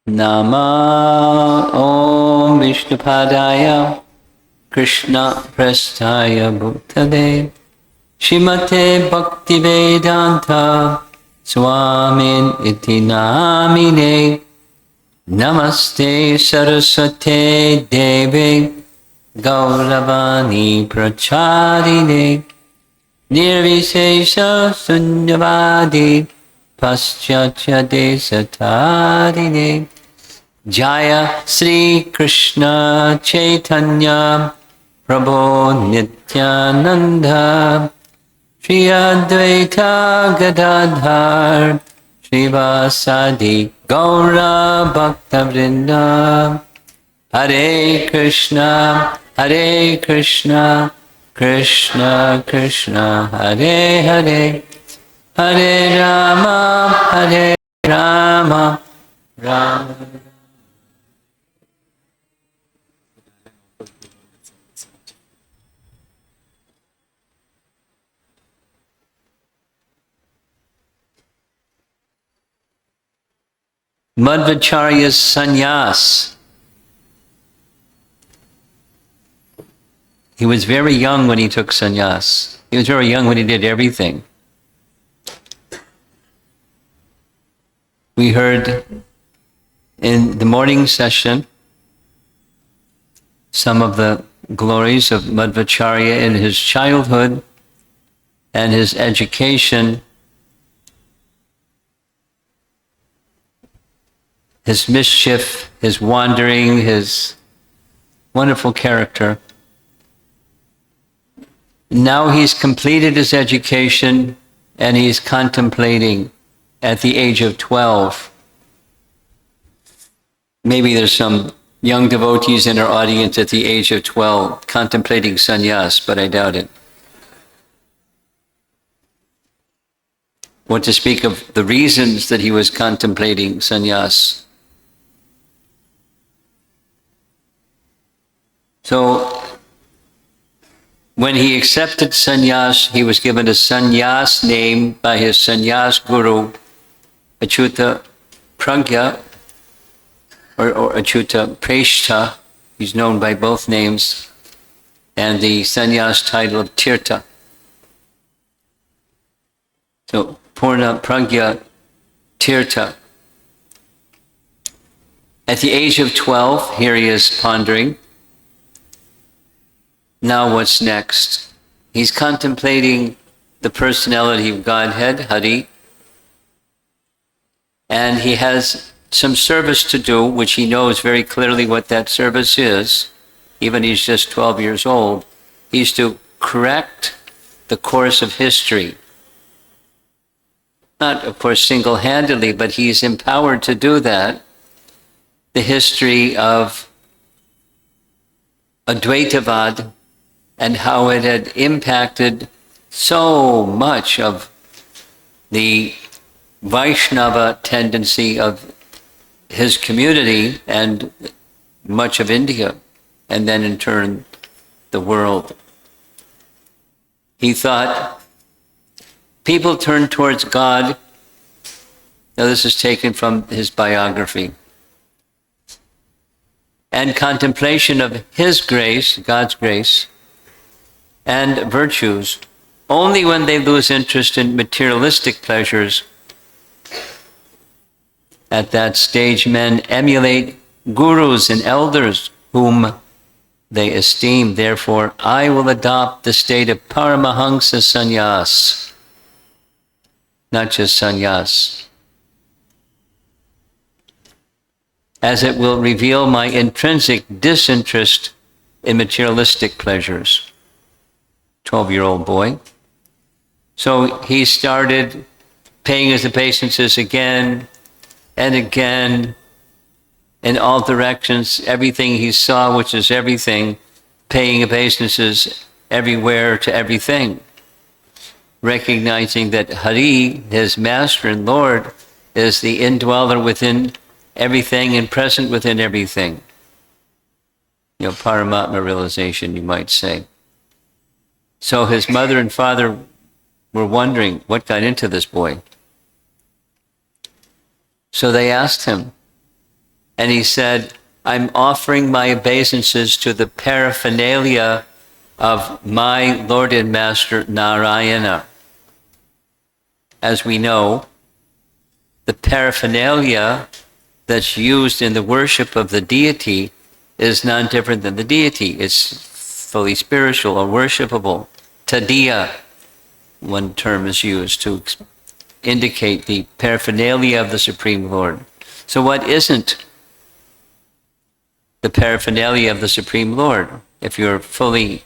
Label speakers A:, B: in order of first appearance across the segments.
A: Nama Om Vishnupadaya Krishna Prasthaya Bhutale Shrimate Bhaktivedanta Swamin Iti Namine Namaste Saraswate Deve Gauravani Pracharine Nirvisesha Sunyavadi Paschatya Desatarine Jaya Sri Krishna Chaitanya Prabhu Nityananda Shri Advaita Gadadhar Srivasadi Gaura Bhaktavrinda Hare Krishna Krishna Krishna Hare Hare Hare Rama Rama Madhvacharya's sannyas. He was very young when he took sannyas. He was very young when he did everything. We heard in the morning session some of the glories of Madhvacharya in his childhood and his education, his mischief, his wandering, his wonderful character. Now he's completed his education and he's contemplating at the age of 12. Maybe there's some young devotees in our audience at the age of 12 contemplating sannyas, but I doubt it. What to speak of the reasons that he was contemplating sannyas. So, when he accepted sannyas, he was given a sannyas name by his sannyas guru, Achyuta Pragya, or Achyuta Preshta. He's known by both names, and the sannyas title of Tirtha. So, Purna Pragya Tirtha. At the age of 12, here he is pondering. Now what's next? He's contemplating the personality of Godhead, Hari, and he has some service to do, which he knows very clearly what that service is, even he's just 12 years old. He's to correct the course of history. Not, of course, single-handedly, but he's empowered to do that. The history of Advaitavad, and how it had impacted so much of the Vaishnava tendency of his community and much of India, and then in turn the world. He thought people turn towards God. Now this is taken from his biography. And contemplation of his grace, God's grace, and virtues, only when they lose interest in materialistic pleasures. At that stage, men emulate gurus and elders whom they esteem. Therefore, I will adopt the state of Paramahansa sannyas, not just sannyas, as it will reveal my intrinsic disinterest in materialistic pleasures. 12-year-old boy. So he started paying his obeisances again and again in all directions, everything he saw, which is everything, paying obeisances everywhere to everything, recognizing that Hari, his master and Lord, is the indweller within everything and present within everything. Paramatma realization, you might say. So his mother and father were wondering what got into this boy. So they asked him, And he said, I'm offering my obeisances to the paraphernalia of my Lord and Master Narayana. As we know, the paraphernalia that's used in the worship of the deity is none different than the deity. It's fully spiritual or worshipable. Tadiya, one term is used to indicate the paraphernalia of the Supreme Lord. So what isn't the paraphernalia of the Supreme Lord? If you're fully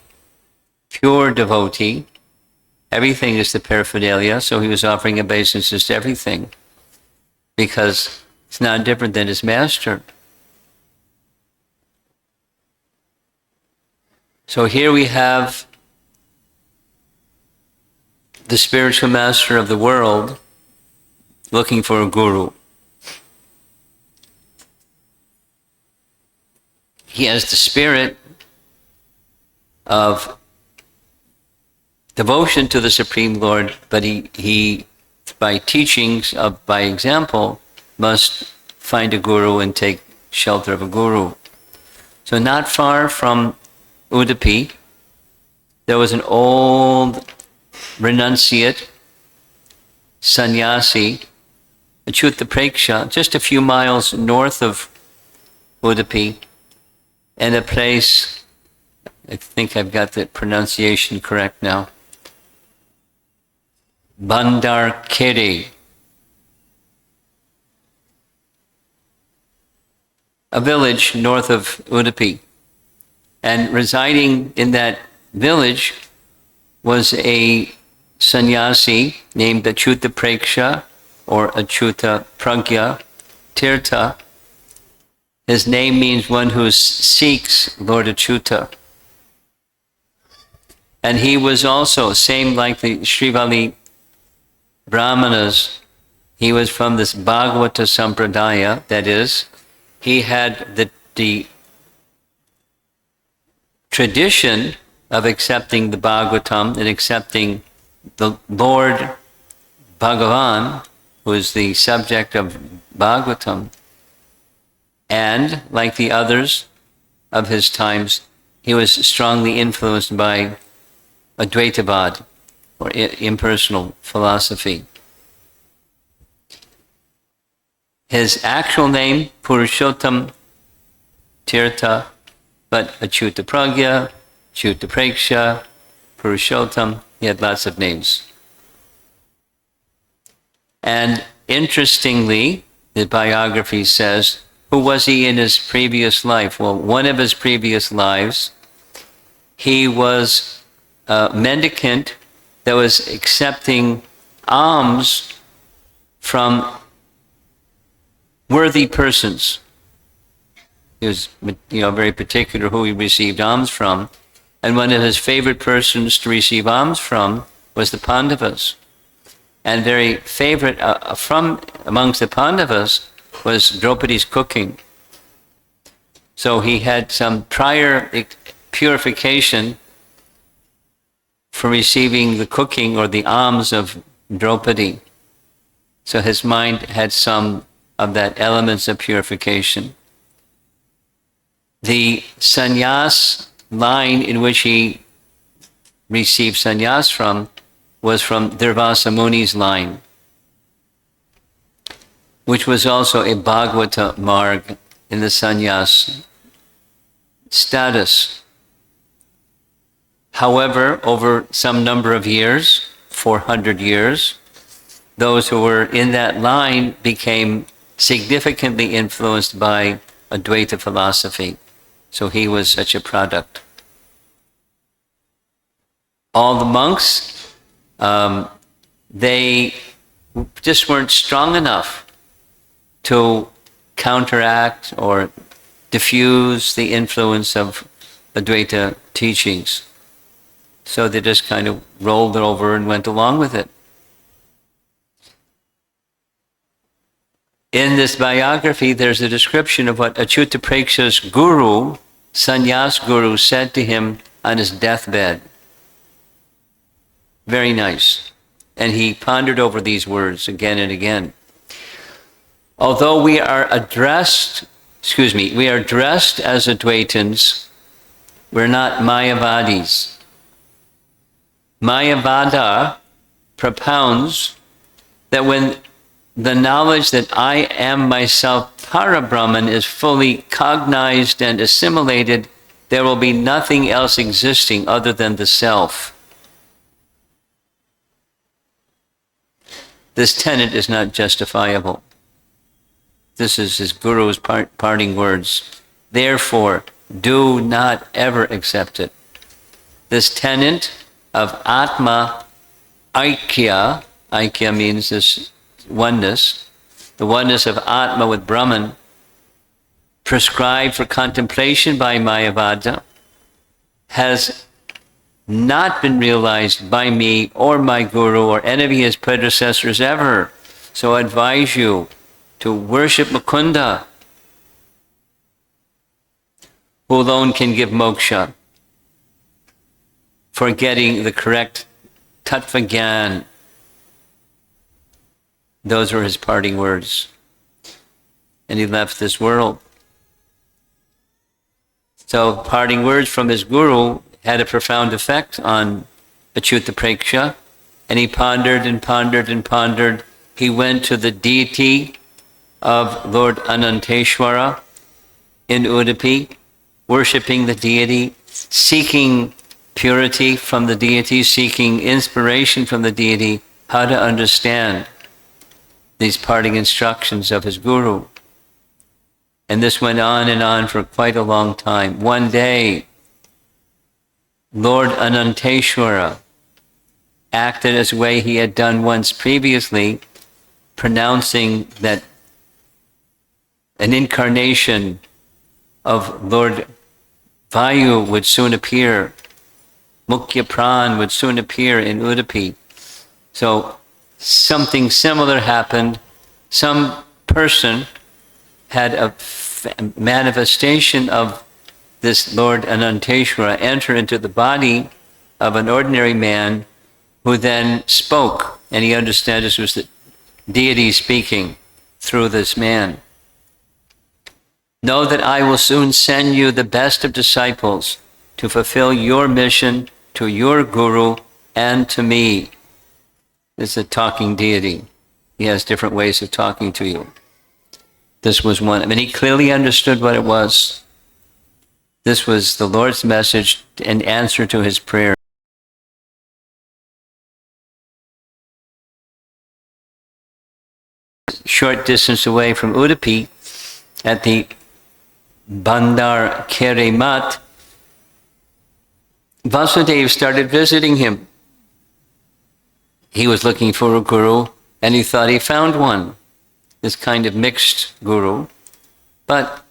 A: pure devotee, everything is the paraphernalia, so he was offering obeisances to everything, because it's not different than his master. So here we have the spiritual master of the world looking for a guru. He has the spirit of devotion to the Supreme Lord, but he by teachings, by example, must find a guru and take shelter of a guru. So not far from Udupi, there was an old renunciate, sannyasi, Achyuta Preksha, just a few miles north of Udupi, and a place, I think I've got the pronunciation correct now, Badari, a village north of Udupi. And residing in that village was a sannyasi named Achyuta Preksha or Achyuta Pragya Tirtha. His name means one who seeks Lord Achyuta. And he was also, same like the Srivali Brahmanas, he was from this Bhagavata Sampradaya, that is, he had the tradition of accepting the Bhagavatam and accepting the Lord Bhagavan, who is the subject of Bhagavatam. And, like the others of his times, he was strongly influenced by Advaitavad, or impersonal philosophy. His actual name, Purushottam Tirtha, but Achyuta Pragya, Achyuta Preksha, Purushottam, he had lots of names. And interestingly, the biography says, who was he in his previous life? Well, one of his previous lives, he was a mendicant that was accepting alms from worthy persons. He was, very particular who he received alms from. And one of his favorite persons to receive alms from was the Pandavas. And very favorite from amongst the Pandavas was Draupadi's cooking. So he had some prior purification for receiving the cooking or the alms of Draupadi. So his mind had some of that elements of purification. The sannyas line in which he received sannyas from was from Durvasa Muni's line, which was also a Bhagavata marg in the sannyas status. However, over some number of years, 400 years, those who were in that line became significantly influenced by Advaita philosophy. So he was such a product. All the monks, they just weren't strong enough to counteract or diffuse the influence of Advaita teachings. So they just kind of rolled it over and went along with it. In this biography, there's a description of what Achyuta Preksha's guru, sannyas guru, said to him on his deathbed. Very nice. And he pondered over these words again and again. Although we are addressed we are dressed as Advaitins. We're not Mayavadis. Mayavada propounds that when the knowledge that I am myself Parabrahman is fully cognized and assimilated, there will be nothing else existing other than the self. This tenet is not justifiable. This is his guru's parting words. Therefore, do not ever accept it. This tenet of Atma Aikya, Aikya means this oneness, the oneness of Atma with Brahman, prescribed for contemplation by Mayavada, has not been realized by me or my guru or any of his predecessors ever. So I advise you to worship Mukunda, who alone can give moksha, for getting the correct tattva gyan. Those were his parting words. And he left this world. So parting words from his guru had a profound effect on Achyuta Preksha, and he pondered and pondered and pondered. He went to the deity of Lord Ananteshwara in Udupi, worshipping the deity, seeking purity from the deity, seeking inspiration from the deity, how to understand these parting instructions of his guru. And this went on and on for quite a long time. One day, Lord Ananteshwara acted as way he had done once previously, pronouncing that an incarnation of Lord Vayu would soon appear, Mukhya Pran would soon appear in Udupi. So something similar happened. Some person had a manifestation of this Lord Ananteshwara enter into the body of an ordinary man, who then spoke, and he understood this was the deity speaking through this man. Know that I will soon send you the best of disciples to fulfill your mission to your guru and to me. This is a talking deity. He has different ways of talking to you. This was one. I mean, he clearly understood what it was. This was the Lord's message in answer to his prayer. Short distance away from Udupi, at the Bandar Kere Mat, Vasudeva started visiting him. He was looking for a guru, and he thought he found one, this kind of mixed guru. But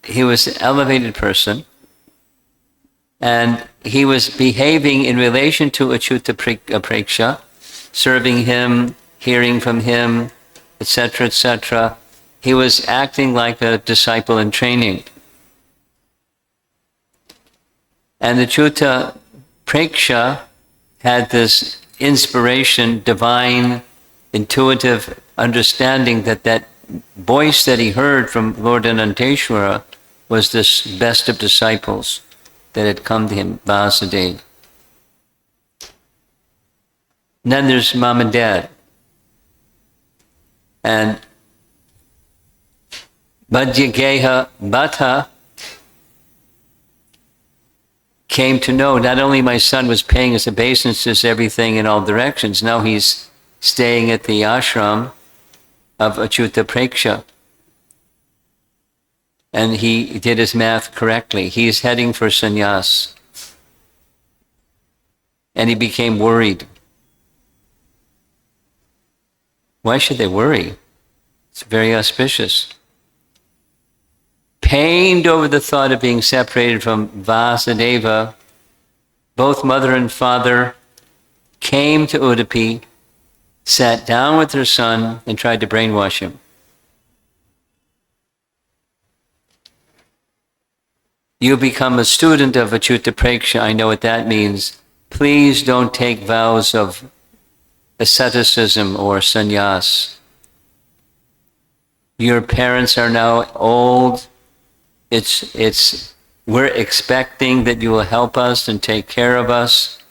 A: he was an elevated person, and he was behaving in relation to Achyuta Preksha, serving him, hearing from him, etc., etc. He was acting like a disciple in training. And the Achyuta Preksha had this inspiration, divine, intuitive understanding that that voice that he heard from Lord Ananteshwara was this best of disciples that had come to him, Vasudeva. And then there's mom and dad. And Madhvacharya Bhatta came to know not only my son was paying his obeisances, everything in all directions, now he's staying at the ashram of Achyuta Preksha. And he did his math correctly. He's heading for sannyas. And he became worried. Why should they worry? It's very auspicious. Pained over the thought of being separated from Vasudeva, both mother and father came to Udupi, sat down with their son, and tried to brainwash him. You become a student of Achyuta Preksha, I know what that means. Please don't take vows of asceticism or sannyas. Your parents are now old, we're expecting that you will help us and take care of us.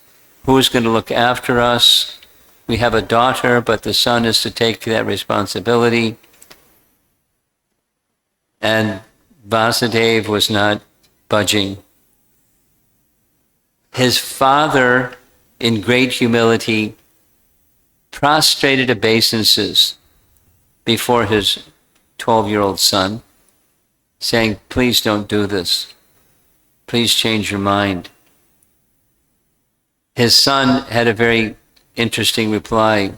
A: Who's going to look after us? We have a daughter, but the son is to take that responsibility. And Vasudeva was not budging. His father, in great humility, prostrated obeisances before his 12-year-old son, saying, please don't do this. Please change your mind. His son had a very interesting reply.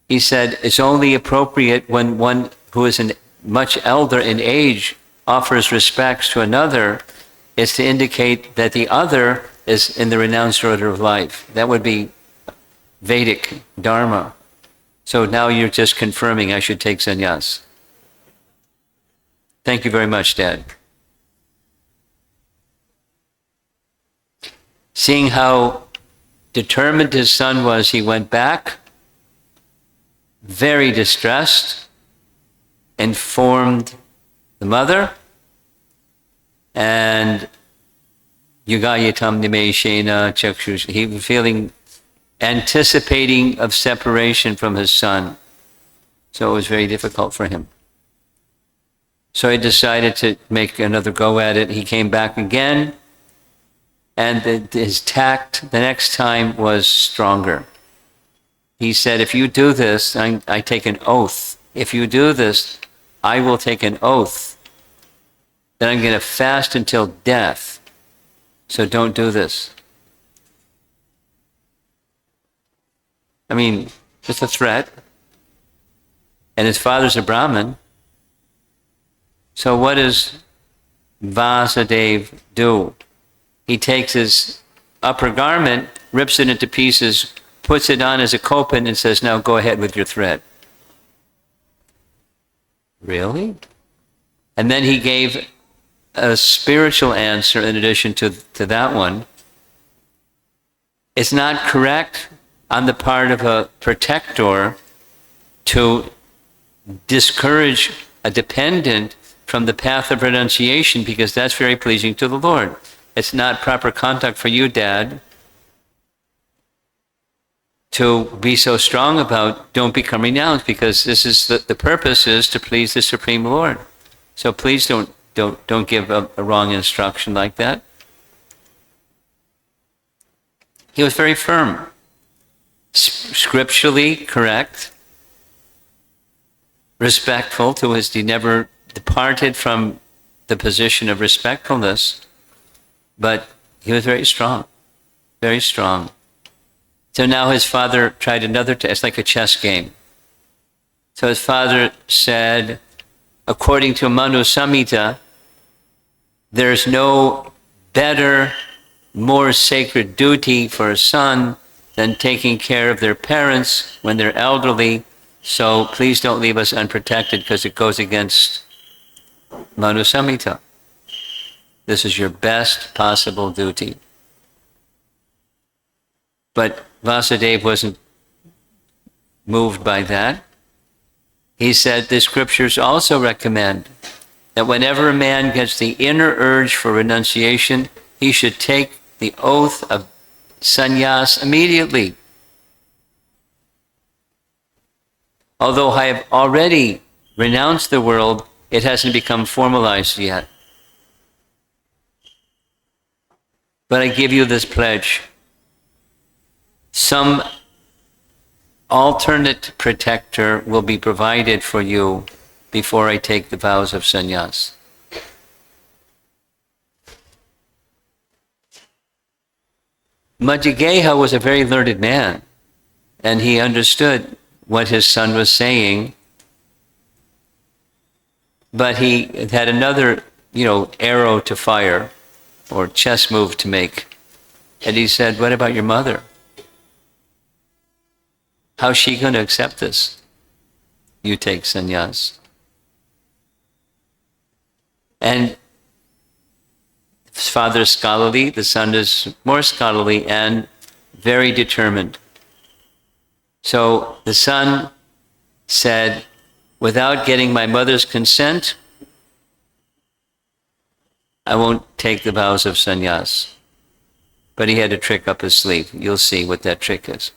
A: He said, it's only appropriate when one who is much elder in age offers respects to another, is to indicate that the other is in the renounced order of life. That would be Vedic Dharma. So now you're just confirming I should take sannyas. Thank you very much, Dad. Seeing how determined his son was, he went back, very distressed, informed the mother, and Yugayatam Nimeshena Chakshush. He was feeling, anticipating of separation from his son. So it was very difficult for him. So he decided to make another go at it. He came back again, and his tact the next time was stronger. He said, if you do this, I take an oath. If you do this, I will take an oath that I'm going to fast until death. So don't do this. I mean, just a threat. And his father's a Brahmin. So what does Vasudeva do? He takes his upper garment, rips it into pieces, puts it on as a kopin, and says, now go ahead with your threat. Really? And then he gave a spiritual answer in addition to that one. It's not correct on the part of a protector to discourage a dependent from the path of renunciation, because that's very pleasing to the Lord. It's not proper conduct for you, Dad, to be so strong about don't become renounced, because this is the purpose is to please the Supreme Lord. So please don't give a wrong instruction like that. He was very firm, scripturally correct, respectful to his, he never departed from the position of respectfulness, but he was very strong, very strong. So now his father tried another test, it's like a chess game. So his father said, according to Manu Samhita, there's no better, more sacred duty for a son than taking care of their parents when they're elderly. So please don't leave us unprotected, because it goes against Manu Samhita. This is your best possible duty. But Vasudeva wasn't moved by that. He said the scriptures also recommend that whenever a man gets the inner urge for renunciation, he should take the oath of sannyas immediately. Although I have already renounced the world, it hasn't become formalized yet. But I give you this pledge. Some alternate protector will be provided for you before I take the vows of sannyas. Madhvacharya was a very learned man, and he understood what his son was saying, but he had another, arrow to fire or chess move to make. And he said, what about your mother? How's she going to accept this? You take sannyas. And his father is scholarly, the son is more scholarly and very determined. So the son said, without getting my mother's consent, I won't take the vows of sannyas. But he had a trick up his sleeve. You'll see what that trick is.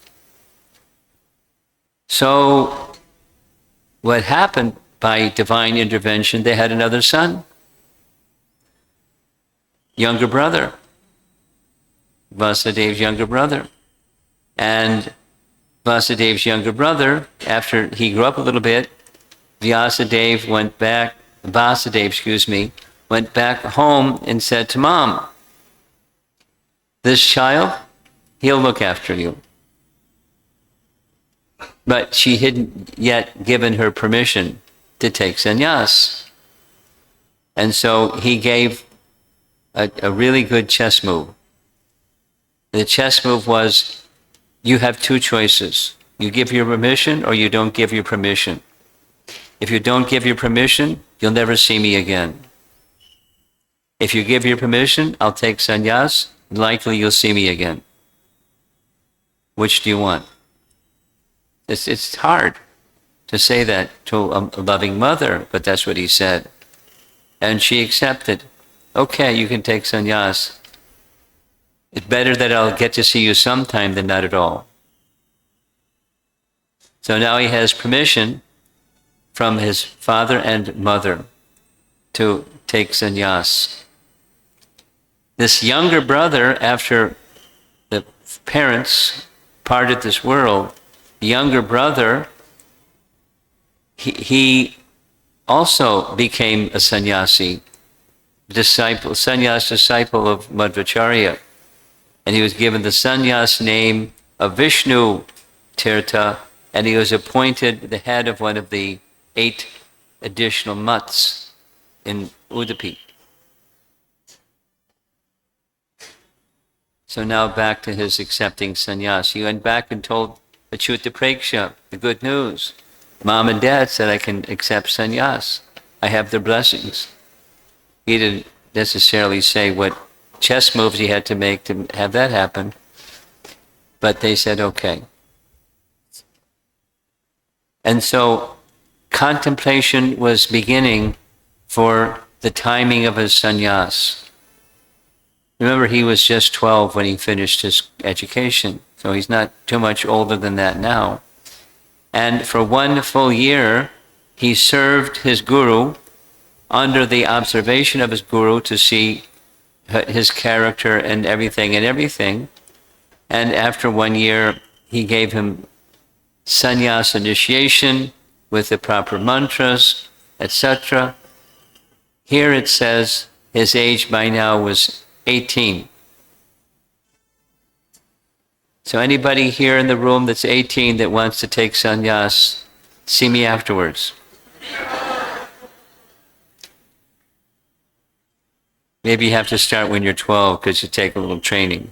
A: So, what happened by divine intervention, they had another son. Younger brother. Vasudev's younger brother. And Vasudev's younger brother, after he grew up a little bit, Vasudev went back home and said to Mom, this child, he'll look after you. But she hadn't yet given her permission to take sannyas. And so he gave a really good chess move. The chess move was, you have two choices. You give your permission or you don't give your permission. If you don't give your permission, you'll never see me again. If you give your permission, I'll take sannyas, likely you'll see me again. Which do you want? It's hard to say that to a loving mother, but that's what he said. And she accepted. Okay, you can take sannyas. It's better that I'll get to see you sometime than not at all. So now he has permission from his father and mother to take sannyas. This younger brother, after the parents parted this world, the younger brother, he also became a sannyasi, sannyas disciple of Madhvacharya. And he was given the sannyas name of Vishnu Tirtha, and he was appointed the head of one of the 8 additional mutts in Udupi. So now back to his accepting sannyas. He went back and told Achyuta Preksha the good news. Mom and Dad said I can accept sannyas. I have their blessings. He didn't necessarily say what chess moves he had to make to have that happen, but they said okay. And so contemplation was beginning for the timing of his sannyas. Remember, he was just 12 when he finished his education, so he's not too much older than that now. And for 1 full year, he served his guru under the observation of his guru to see his character and everything. And after 1 year, he gave him sannyas initiation with the proper mantras, etc. Here it says his age by now was 18. So anybody here in the room that's 18 that wants to take sannyas, see me afterwards. Maybe you have to start when you're 12 because you take a little training.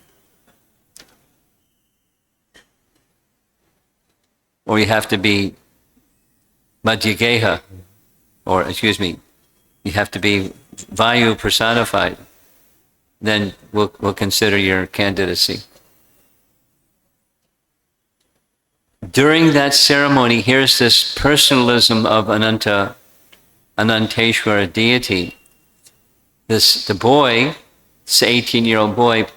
A: Or you have to be Madhyageha, you have to be Vayu personified. Then we'll consider your candidacy. During that ceremony, here's this personalism of Ananteshwara deity. The boy, this 18-year-old boy,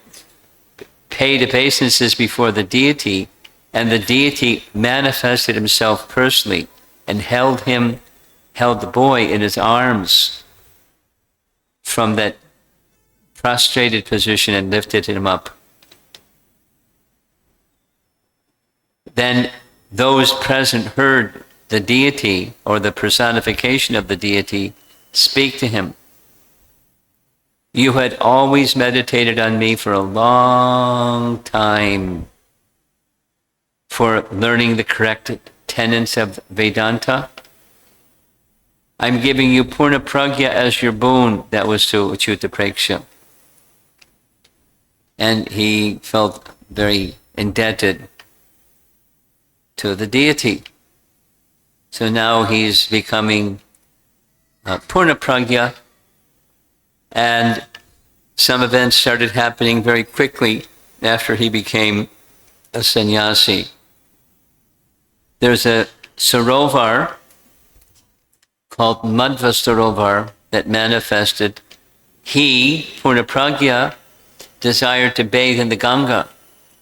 A: paid obeisances before the deity, and the deity manifested himself personally and held the boy in his arms from that prostrated position and lifted him up. Then those present heard the deity or the personification of the deity speak to him. You had always meditated on me for a long time for learning the correct tenets of Vedanta. I'm giving you Purna Pragya as your boon. That was to Achyuta Preksha. And he felt very indebted to the deity. So now he's becoming Purna Pragya, and some events started happening very quickly after he became a sannyasi. There's a sarovar called Madhvacharya that manifested. Purnapragya, desired to bathe in the Ganga.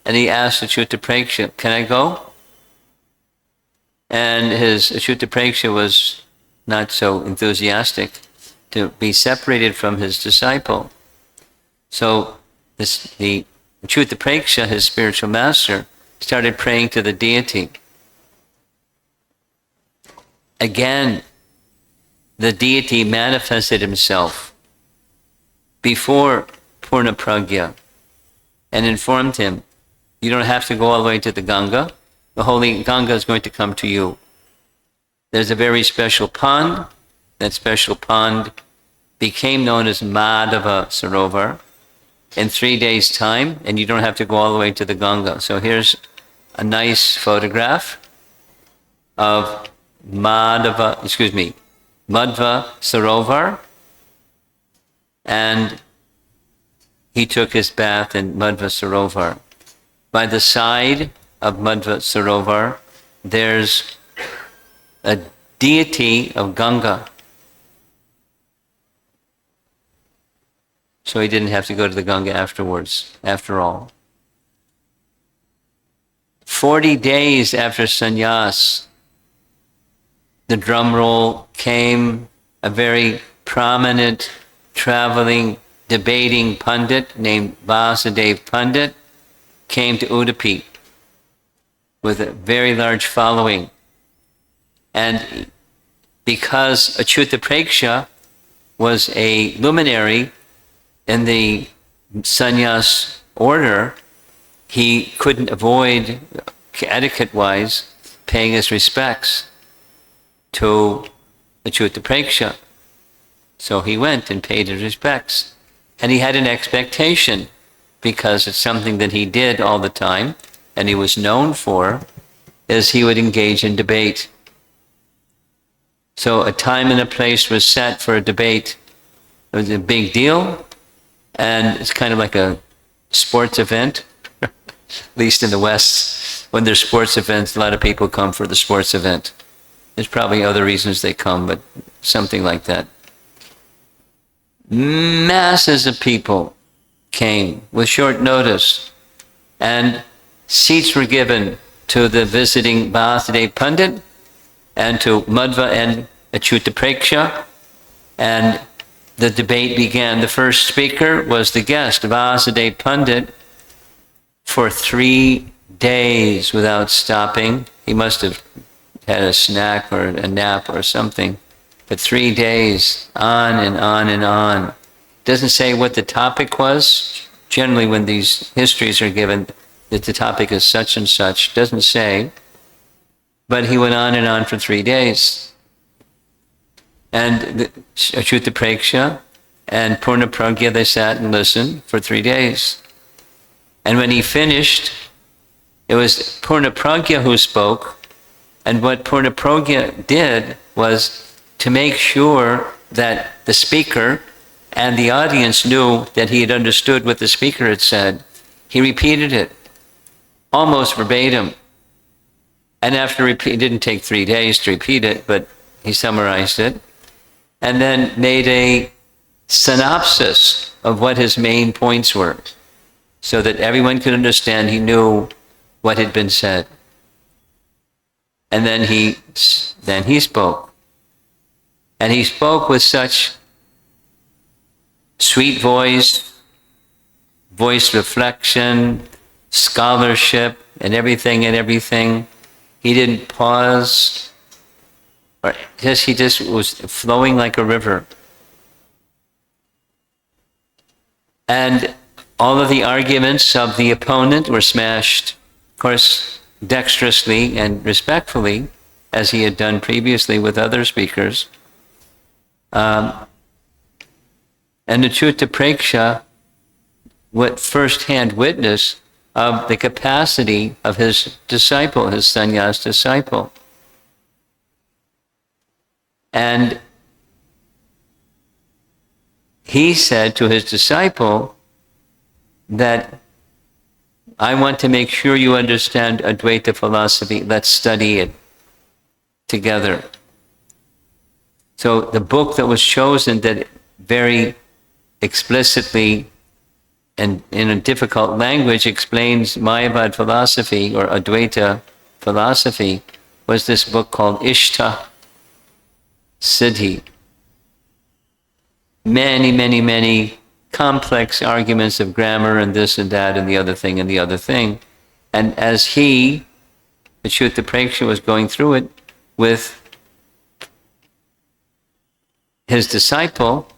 A: And he asked Achyuta Preksha, can I go? And his Achyuta Preksha was not so enthusiastic to be separated from his disciple. So the Achyuta Preksha, his spiritual master, started praying to the deity. Again, the deity manifested himself before Purnapragya and informed him, you don't have to go all the way to the Ganga. The holy Ganga is going to come to you. There's a very special pond. That special pond became known as Madhava Sarovar in 3 days' time, and you don't have to go all the way to the Ganga. So here's a nice photograph of Madhva Sarovar, and he took his bath in Madhva Sarovar. By the side of Madhva Sarovar, there's a deity of Ganga. So he didn't have to go to the Ganga afterwards, after all. 40 days after sannyas, the drum roll came, a very prominent traveling, debating pundit named Vasudev Pandit came to Udupi with a very large following. And because Achyuta Preksha was a luminary in the sannyas order, he couldn't avoid, etiquette-wise, paying his respects to Achyuta Preksha. So he went and paid his respects. And he had an expectation, because it's something that he did all the time, and he was known for, is he would engage in debate. So a time and a place was set for a debate. It was a big deal, and it's kind of like a sports event, at least in the West. When there's sports events, a lot of people come for the sports event. There's probably other reasons they come, but something like that. Masses of people came with short notice, and seats were given to the visiting Vasudev Pandit and to Madhva and Achyuta Preksha, and the debate began. The first speaker was the guest, Vasudev Pandit, for 3 days without stopping. He must have had a snack or a nap or something. But 3 days, on and on and on. Doesn't say what the topic was. Generally, when these histories are given, that the topic is such and such. Doesn't say. But he went on and on for 3 days. And Achyuta Preksha and Purnapragya, they sat and listened for 3 days. And when he finished, it was Purnapragya who spoke. And what Purnapragya did was to make sure that the speaker and the audience knew that he had understood what the speaker had said. He repeated it, almost verbatim. And after it didn't take 3 days to repeat it, but he summarized it, and then made a synopsis of what his main points were, so that everyone could understand he knew what had been said. And then he spoke. And he spoke with such sweet voice reflection, scholarship, and everything. He didn't pause, he just was flowing like a river. And all of the arguments of the opponent were smashed, of course, dexterously and respectfully, as he had done previously with other speakers. And Achyuta Preksha, what first-hand witness of the capacity of his disciple, his sannyas disciple. And he said to his disciple that, I want to make sure you understand Advaita philosophy. Let's study it together. So the book that was chosen that very explicitly and in a difficult language explains Mayavad philosophy or Advaita philosophy was this book called Ishta Siddhi. Many complex arguments of grammar and this and that and the other thing and the other thing. And as he, Achyuta Preksha, was going through it with his disciple,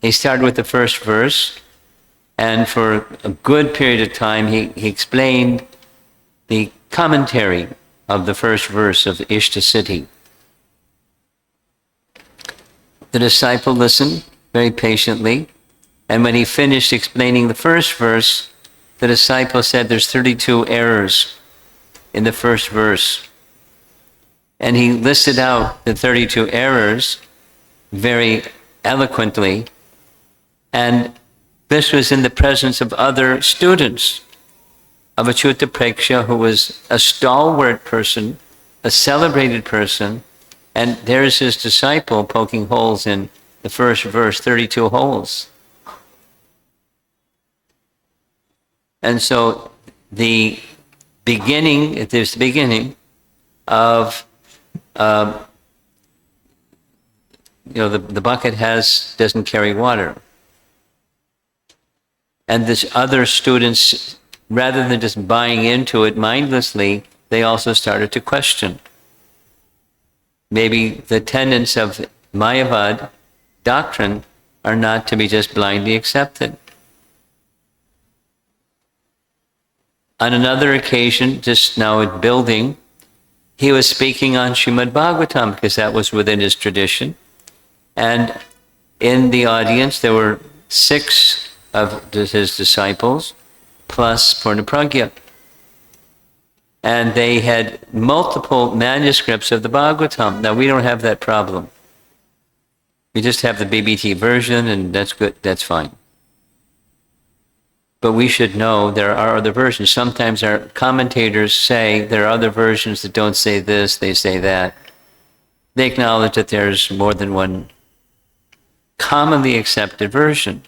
A: he started with the first verse, and for a good period of time he explained the commentary of the first verse of Ishta Siddhi. The disciple listened very patiently, and when he finished explaining the first verse, the disciple said there's 32 errors in the first verse. And he listed out the 32 errors very eloquently, and this was in the presence of other students of Achyuta Preksha, who was a stalwart person, a celebrated person, and there's his disciple poking holes in the first verse, 32 holes. And so the beginning of the bucket doesn't carry water. And this other students, rather than just buying into it mindlessly, they also started to question. Maybe the tenets of Mayavad doctrine are not to be just blindly accepted. On another occasion, just now at building, he was speaking on Srimad Bhagavatam because that was within his tradition. And in the audience, there were 6 of his disciples, plus Purnapragya. And they had multiple manuscripts of the Bhagavatam. Now, we don't have that problem. We just have the BBT version, and that's good, that's fine. But we should know there are other versions. Sometimes our commentators say there are other versions that don't say this, they say that. They acknowledge that there's more than one commonly accepted version.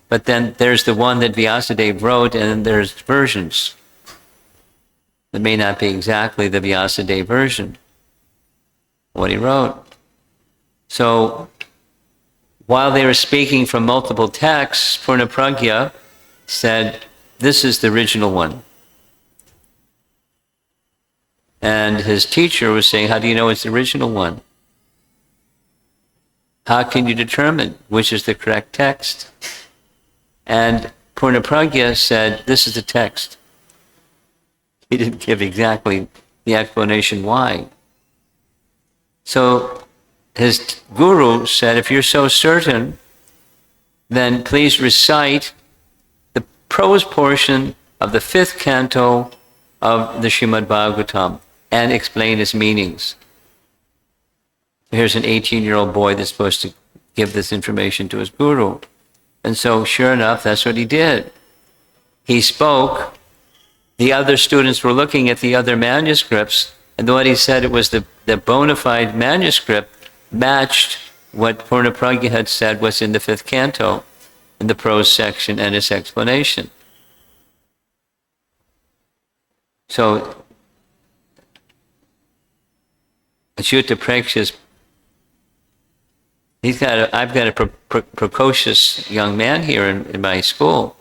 A: But then there's the one that Vyasadeva wrote, and then there's versions. It may not be exactly the Vyasadeva version, what he wrote. So, while they were speaking from multiple texts, Purnapragya said, this is the original one. And his teacher was saying, how do you know it's the original one? How can you determine which is the correct text? And Purnapragya said, this is the text. He didn't give exactly the explanation why. So his guru said, if you're so certain, then please recite the prose portion of the 5th canto of the Srimad Bhagavatam and explain its meanings. Here's an 18-year-old boy that's supposed to give this information to his guru. And so, sure enough, that's what he did. He spoke. The other students were looking at the other manuscripts, and what he said, it was the bona fide manuscript matched what Purnapragya had said was in the 5th canto, in the prose section and its explanation. So, Achyuta Preksha's, I've got a precocious young man here in my school.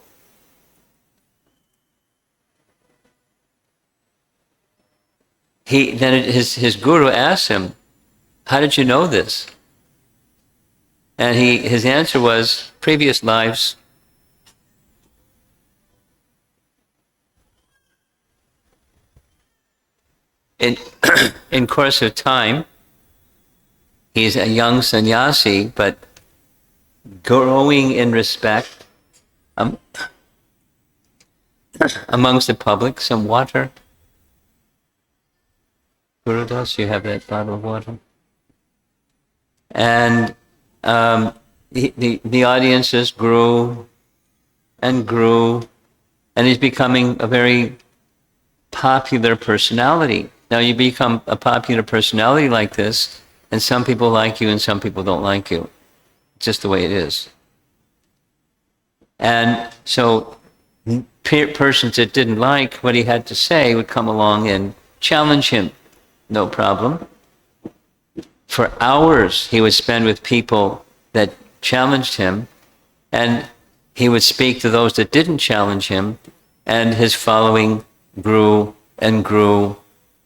A: His guru asked him, how did you know this? And his answer was, previous lives. In course of time, he's a young sannyasi, but growing in respect amongst the public. Some water. Gurudas, you have that bottle of water. And the audiences grew and grew, and he's becoming a very popular personality. Now you become a popular personality like this, and some people like you and some people don't like you. just the way it is. And so persons that didn't like what he had to say would come along and challenge him. No problem. For hours he would spend with people that challenged him, and he would speak to those that didn't challenge him, and his following grew and grew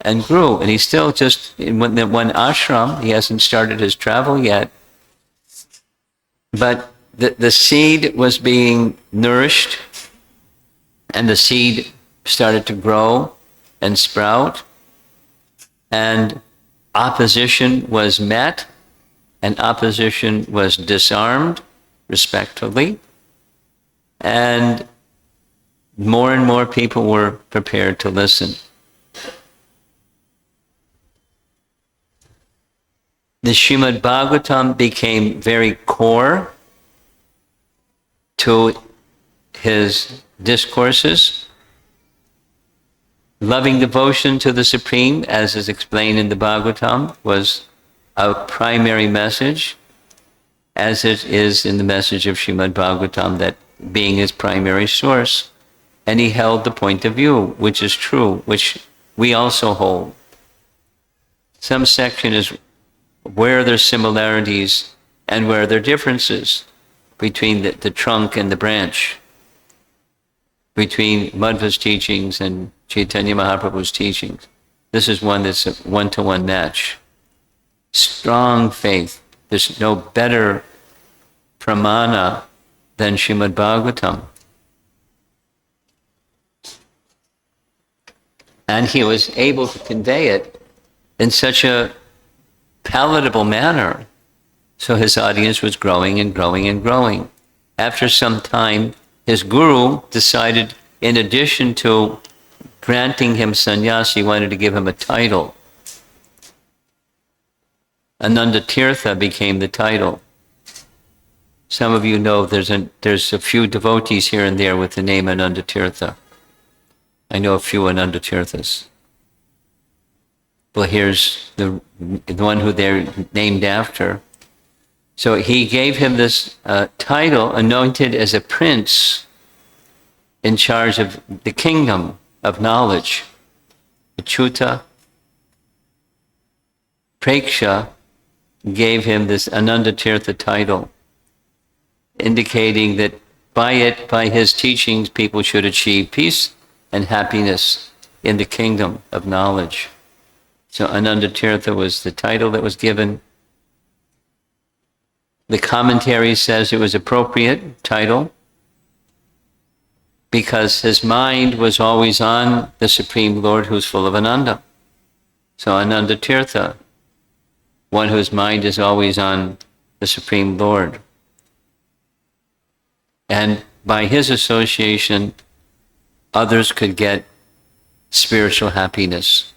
A: and grew. And he's still just in one ashram. He hasn't started his travel yet. But the seed was being nourished, and the seed started to grow and sprout, and opposition was met, and opposition was disarmed respectively, and more people were prepared to listen. The Srimad Bhagavatam became very core to his discourses. Loving devotion to the Supreme, as is explained in the Bhagavatam, was a primary message, as it is in the message of Srimad Bhagavatam, that being his primary source. And he held the point of view, which is true, which we also hold. Some section is where there are similarities and where there are differences between the trunk and the branch, between Madhva's teachings and Chaitanya Mahaprabhu's teachings. This is one that's a one-to-one match. Strong faith. There's no better pramana than Srimad Bhagavatam. And he was able to convey it in such a palatable manner. So his audience was growing and growing and growing. After some time, his guru decided, in addition to granting him sannyasa, he wanted to give him a title. Ananda Tirtha became the title. Some of you know there's a few devotees here and there with the name Ananda Tirtha. I know a few Ananda Tirthas. Well, here's the one who they're named after. So he gave him this title, anointed as a prince in charge of the kingdom of knowledge. Achyuta Preksha gave him this Ananda Tirtha title, indicating that by his teachings, people should achieve peace and happiness in the kingdom of knowledge. So Ananda Tirtha was the title that was given. The commentary says it was appropriate title because his mind was always on the Supreme Lord who's full of Ananda. So Ananda Tirtha, one whose mind is always on the Supreme Lord. And by his association, others could get spiritual happiness.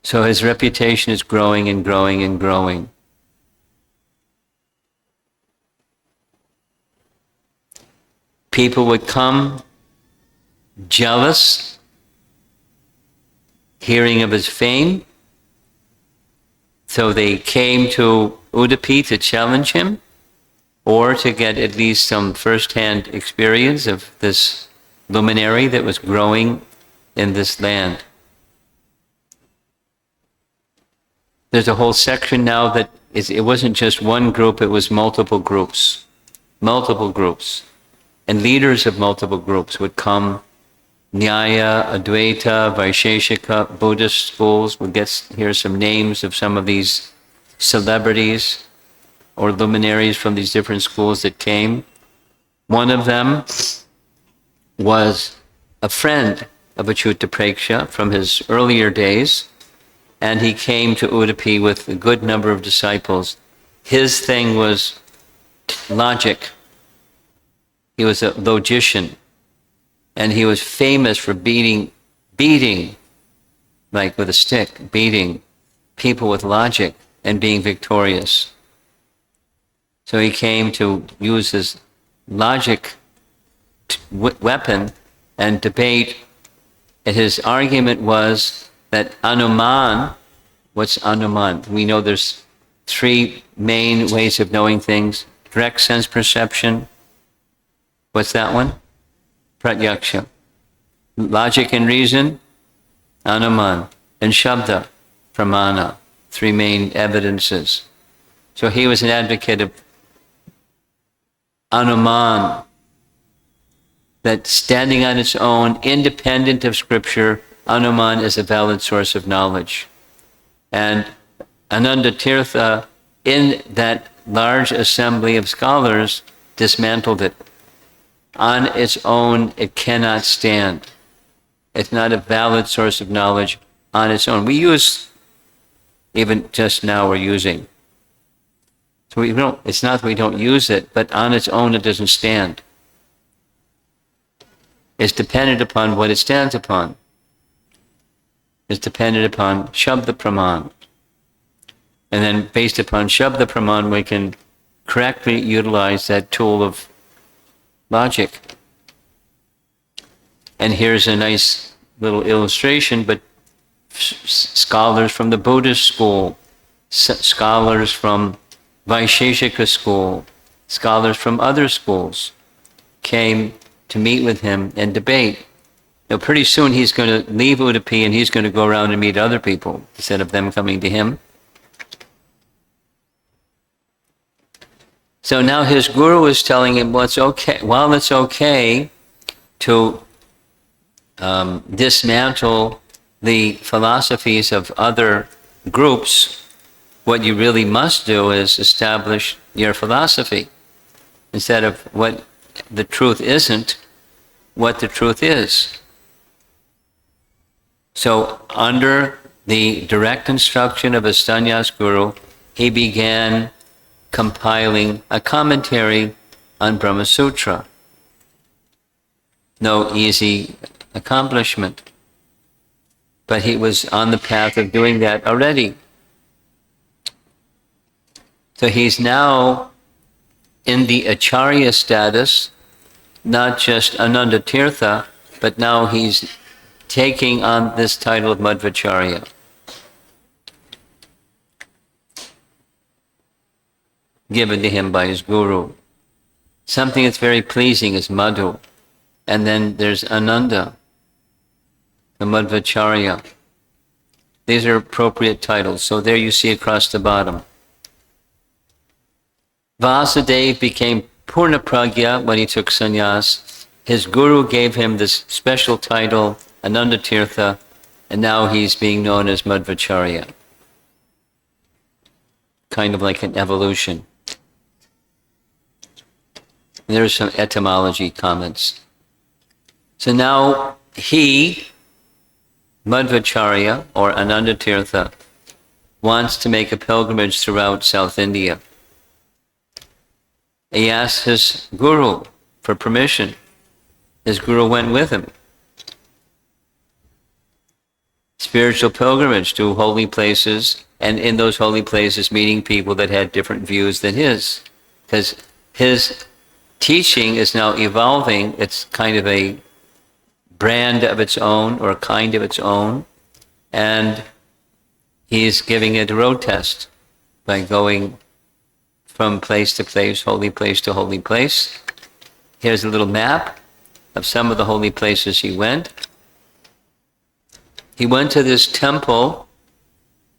A: So his reputation is growing and growing and growing. People would come jealous, hearing of his fame. So they came to Udupi to challenge him, or to get at least some first-hand experience of this luminary that was growing in this land. There's a whole section now that it wasn't just one group, it was multiple groups. Multiple groups. And leaders of multiple groups would come. Nyaya, Advaita, Vaisheshika, Buddhist schools. We'll hear some names of some of these celebrities or luminaries from these different schools that came. One of them was a friend of Achyuta Preksha from his earlier days, and he came to Udupi with a good number of disciples. His thing was logic. He was a logician, and he was famous for beating, like with a stick, beating people with logic and being victorious. So he came to use his logic weapon and debate. And his argument was that Anuman, what's Anuman? We know there's three main ways of knowing things. Direct sense perception. What's that one? Pratyaksha. Logic and reason, Anuman. And Shabda, Pramana. Three main evidences. So he was an advocate of Anuman, that standing on its own, independent of scripture, Anuman is a valid source of knowledge. And Ananda Tirtha, in that large assembly of scholars, dismantled it. On its own, it cannot stand. It's not a valid source of knowledge on its own. We use, even just now we're using. So it's not that we don't use it, but on its own it doesn't stand. It's dependent upon what it stands upon. It's dependent upon Shabda Praman. And then based upon Shabda Praman, we can correctly utilize that tool of logic. And here's a nice little illustration, but scholars from the Buddhist school, scholars from Vaisheshika school, scholars from other schools came to meet with him and debate. Now pretty soon he's going to leave Udupi and he's going to go around and meet other people instead of them coming to him. So now his guru is telling him, well, it's okay, while it's okay to dismantle the philosophies of other groups, what you really must do is establish your philosophy instead of what the truth isn't, what the truth is. So under the direct instruction of a sannyas guru, he began compiling a commentary on Brahma Sutra. No easy accomplishment, but he was on the path of doing that already. So he's now in the Acharya status, not just Ananda Tirtha, but now he's taking on this title of Madhvacharya. Given to him by his guru. Something that's very pleasing is Madhu. And then there's Ananda, the Madhvacharya. These are appropriate titles. So there you see across the bottom. Vasudeva became Purna Pragya when he took sannyas. His guru gave him this special title, Ananda Tirtha, and now he's being known as Madhvacharya. Kind of like an evolution. There's some etymology comments. So now he, Madhvacharya, or Ananda Tirtha, wants to make a pilgrimage throughout South India. He asked his guru for permission. His guru went with him. Spiritual pilgrimage to holy places, and in those holy places meeting people that had different views than his. Because his teaching is now evolving. It's kind of a brand of its own, or a kind of its own, and he's giving it a road test by going from place to place, holy place to holy place. Here's a little map of some of the holy places he went. He went to this temple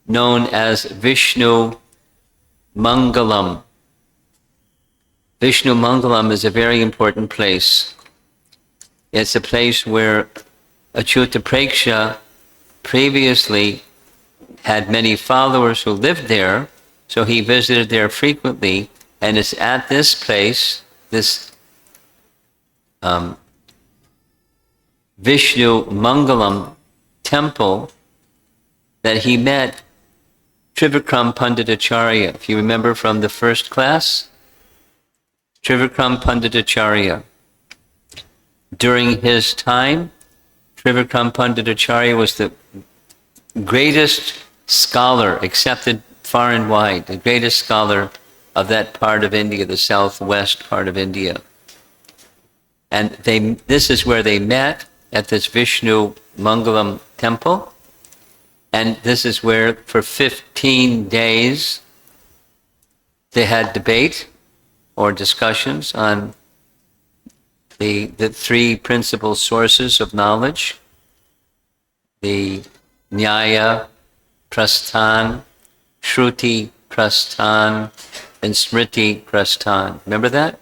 A: known as Vishnu Mangalam. Vishnu Mangalam is a very important place. It's a place where Achyuta Preksha previously had many followers who lived there, so he visited there frequently, and it's at this place, this Vishnu Mangalam temple, that he met Trivikram Panditacharya. If you remember from the first class, Trivikram Panditacharya. During his time, Trivikram Panditacharya was the greatest scholar, accepted far and wide, the greatest scholar of that part of India, the southwest part of India. And this is where they met, at this Vishnu Mangalam temple. And this is where, for 15 days, they had debate or discussions on the three principal sources of knowledge, the Nyaya, Prasthan, Shruti, Prasthan, and Smriti, Prasthan. Remember that?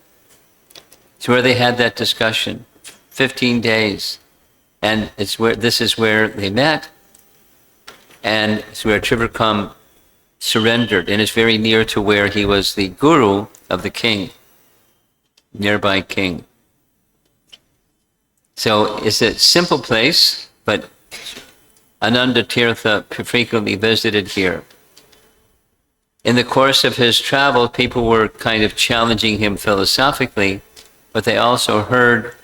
A: It's where they had that discussion, 15 days. And this is where they met, and it's where Trivakram surrendered, and it's very near to where he was the guru of the king, nearby king. So it's a simple place, but Ananda Tirtha frequently visited here. In the course of his travel, people were kind of challenging him philosophically, but they also heard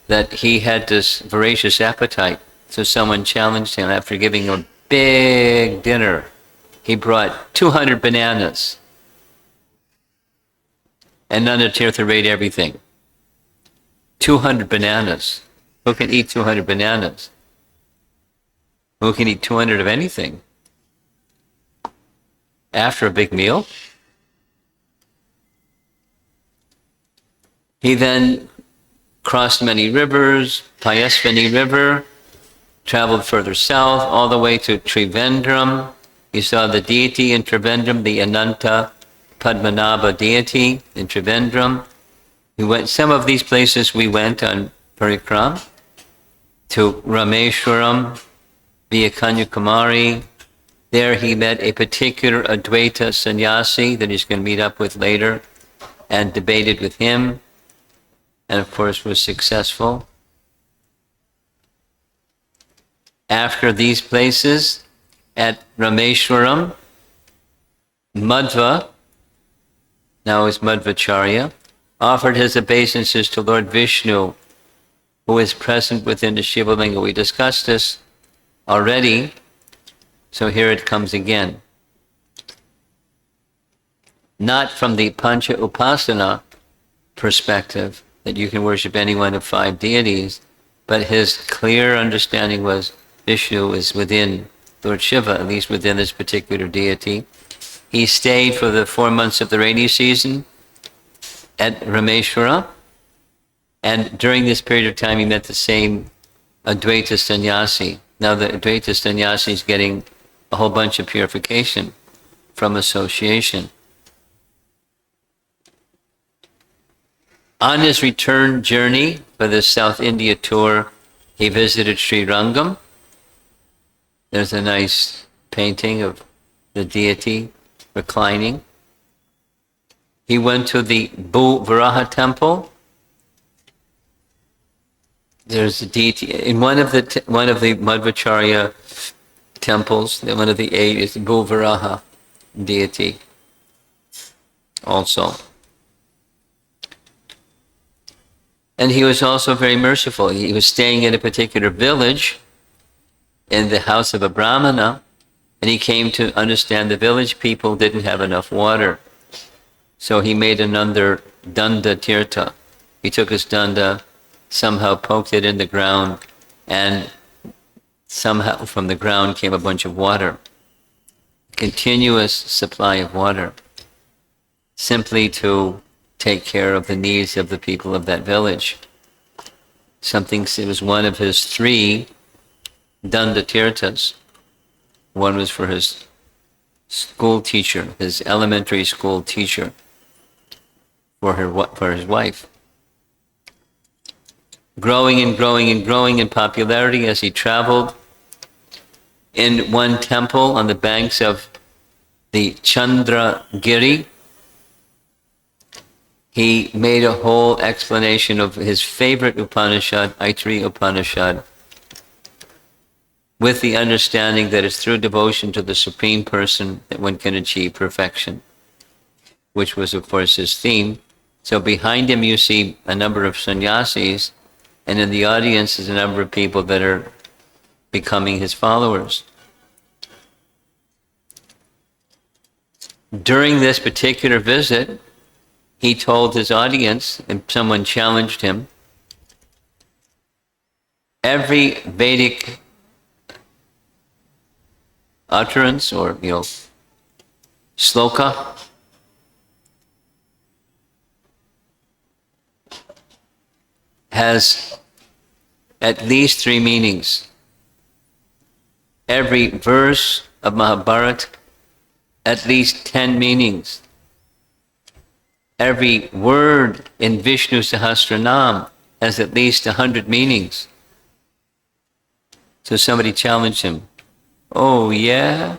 A: that he had this voracious appetite. So someone challenged him after giving him a big dinner. He brought 200 bananas. And Nanda Tirtha ate everything. 200 bananas. Who can eat 200 bananas? Who can eat 200 of anything? After a big meal? He then crossed many rivers, Payasvini River, traveled further south, all the way to Trivandrum. He saw the deity in Trivandrum, the Ananta Padmanabha deity in Trivandrum. Some of these places we went on Parikram, to Rameshwaram, via Kanyakumari. There he met a particular Advaita sannyasi that he's going to meet up with later, and debated with him, and of course was successful. After these places, at Rameshwaram, Madhva, now is Madhvacharya, offered his obeisances to Lord Vishnu, who is present within the Shiva Linga. We discussed this already, so here it comes again. Not from the Pancha Upasana perspective, that you can worship any one of 5 deities, but his clear understanding was Vishnu is within Lord Shiva, at least within this particular deity. He stayed for the 4 months of the rainy season at Rameshwara, and during this period of time he met the same Advaita sannyasi. Now the Advaita sannyasi is getting a whole bunch of purification from association. On his return journey for the South India tour, he visited Sri Rangam. There's a nice painting of the deity reclining. He went to the Varaha temple. There's a deity in one of the Madhvacharya temples. One of the 8 is the Varaha deity. Also. And he was also very merciful. He was staying in a particular village in the house of a Brahmana, and he came to understand the village people didn't have enough water. So he made another danda tirtha. He took his danda, somehow poked it in the ground, and somehow from the ground came a bunch of water. Continuous supply of water, simply to take care of the needs of the people of that village. It was one of his 3 danda tirthas. One was for his school teacher, his elementary school teacher, for his wife. Growing and growing and growing in popularity as he traveled. In one temple on the banks of the Chandragiri, he made a whole explanation of his favorite Upanishad, Aitri Upanishad, with the understanding that it's through devotion to the Supreme Person that one can achieve perfection, which was, of course, his theme. So behind him you see a number of sannyasis, and in the audience is a number of people that are becoming his followers. During this particular visit, he told his audience, and someone challenged him, every Vedic utterance or, sloka has at least 3 meanings. Every verse of Mahabharata, at least 10 meanings. Every word in Vishnu Sahasranam has at least 100 meanings. So somebody challenged him. Oh, yeah?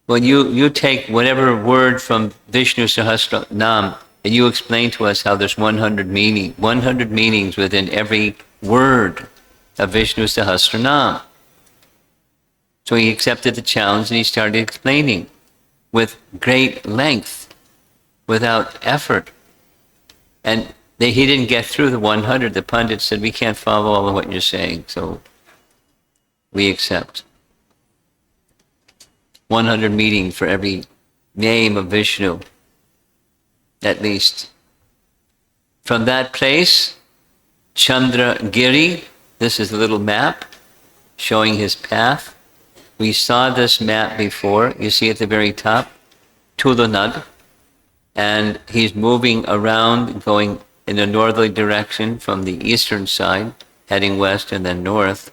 A: Well, you take whatever word from Vishnu Sahasranam and you explain to us how there's 100 meanings within every word of Vishnu Sahasranam. So he accepted the challenge and he started explaining with great length, without effort. And he didn't get through the 100. The Pandit said, we can't follow all of what you're saying, so we accept. 100 meanings for every name of Vishnu, at least. From that place, Chandragiri, this is a little map showing his path. We saw this map before. You see at the very top, Tulunad, and he's moving around, going in a northerly direction from the eastern side, heading west and then north.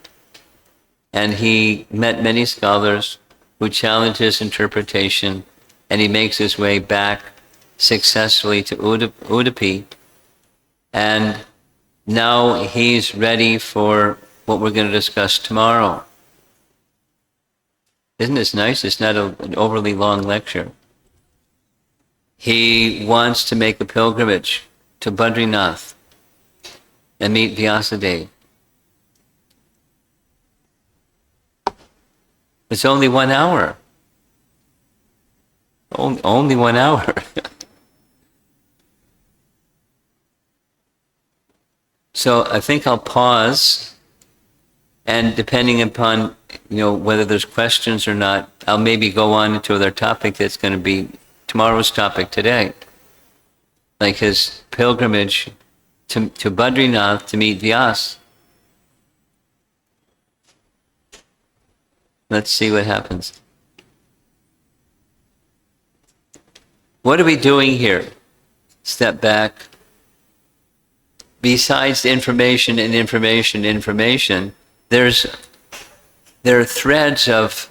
A: And he met many scholars who challenged his interpretation, and he makes his way back successfully to Udupi. And now he's ready for what we're going to discuss tomorrow. Isn't this nice? It's not an overly long lecture. He wants to make a pilgrimage to Badrinath and meet Vyasadeva. It's only 1 hour. Only 1 hour. So I think I'll pause, and depending upon whether there's questions or not, I'll maybe go on into their topic that's going to be tomorrow's topic today, like his pilgrimage to Badrinath to meet Vyas. Let's see what happens. What are we doing here? Step back. Besides information and information, there are threads of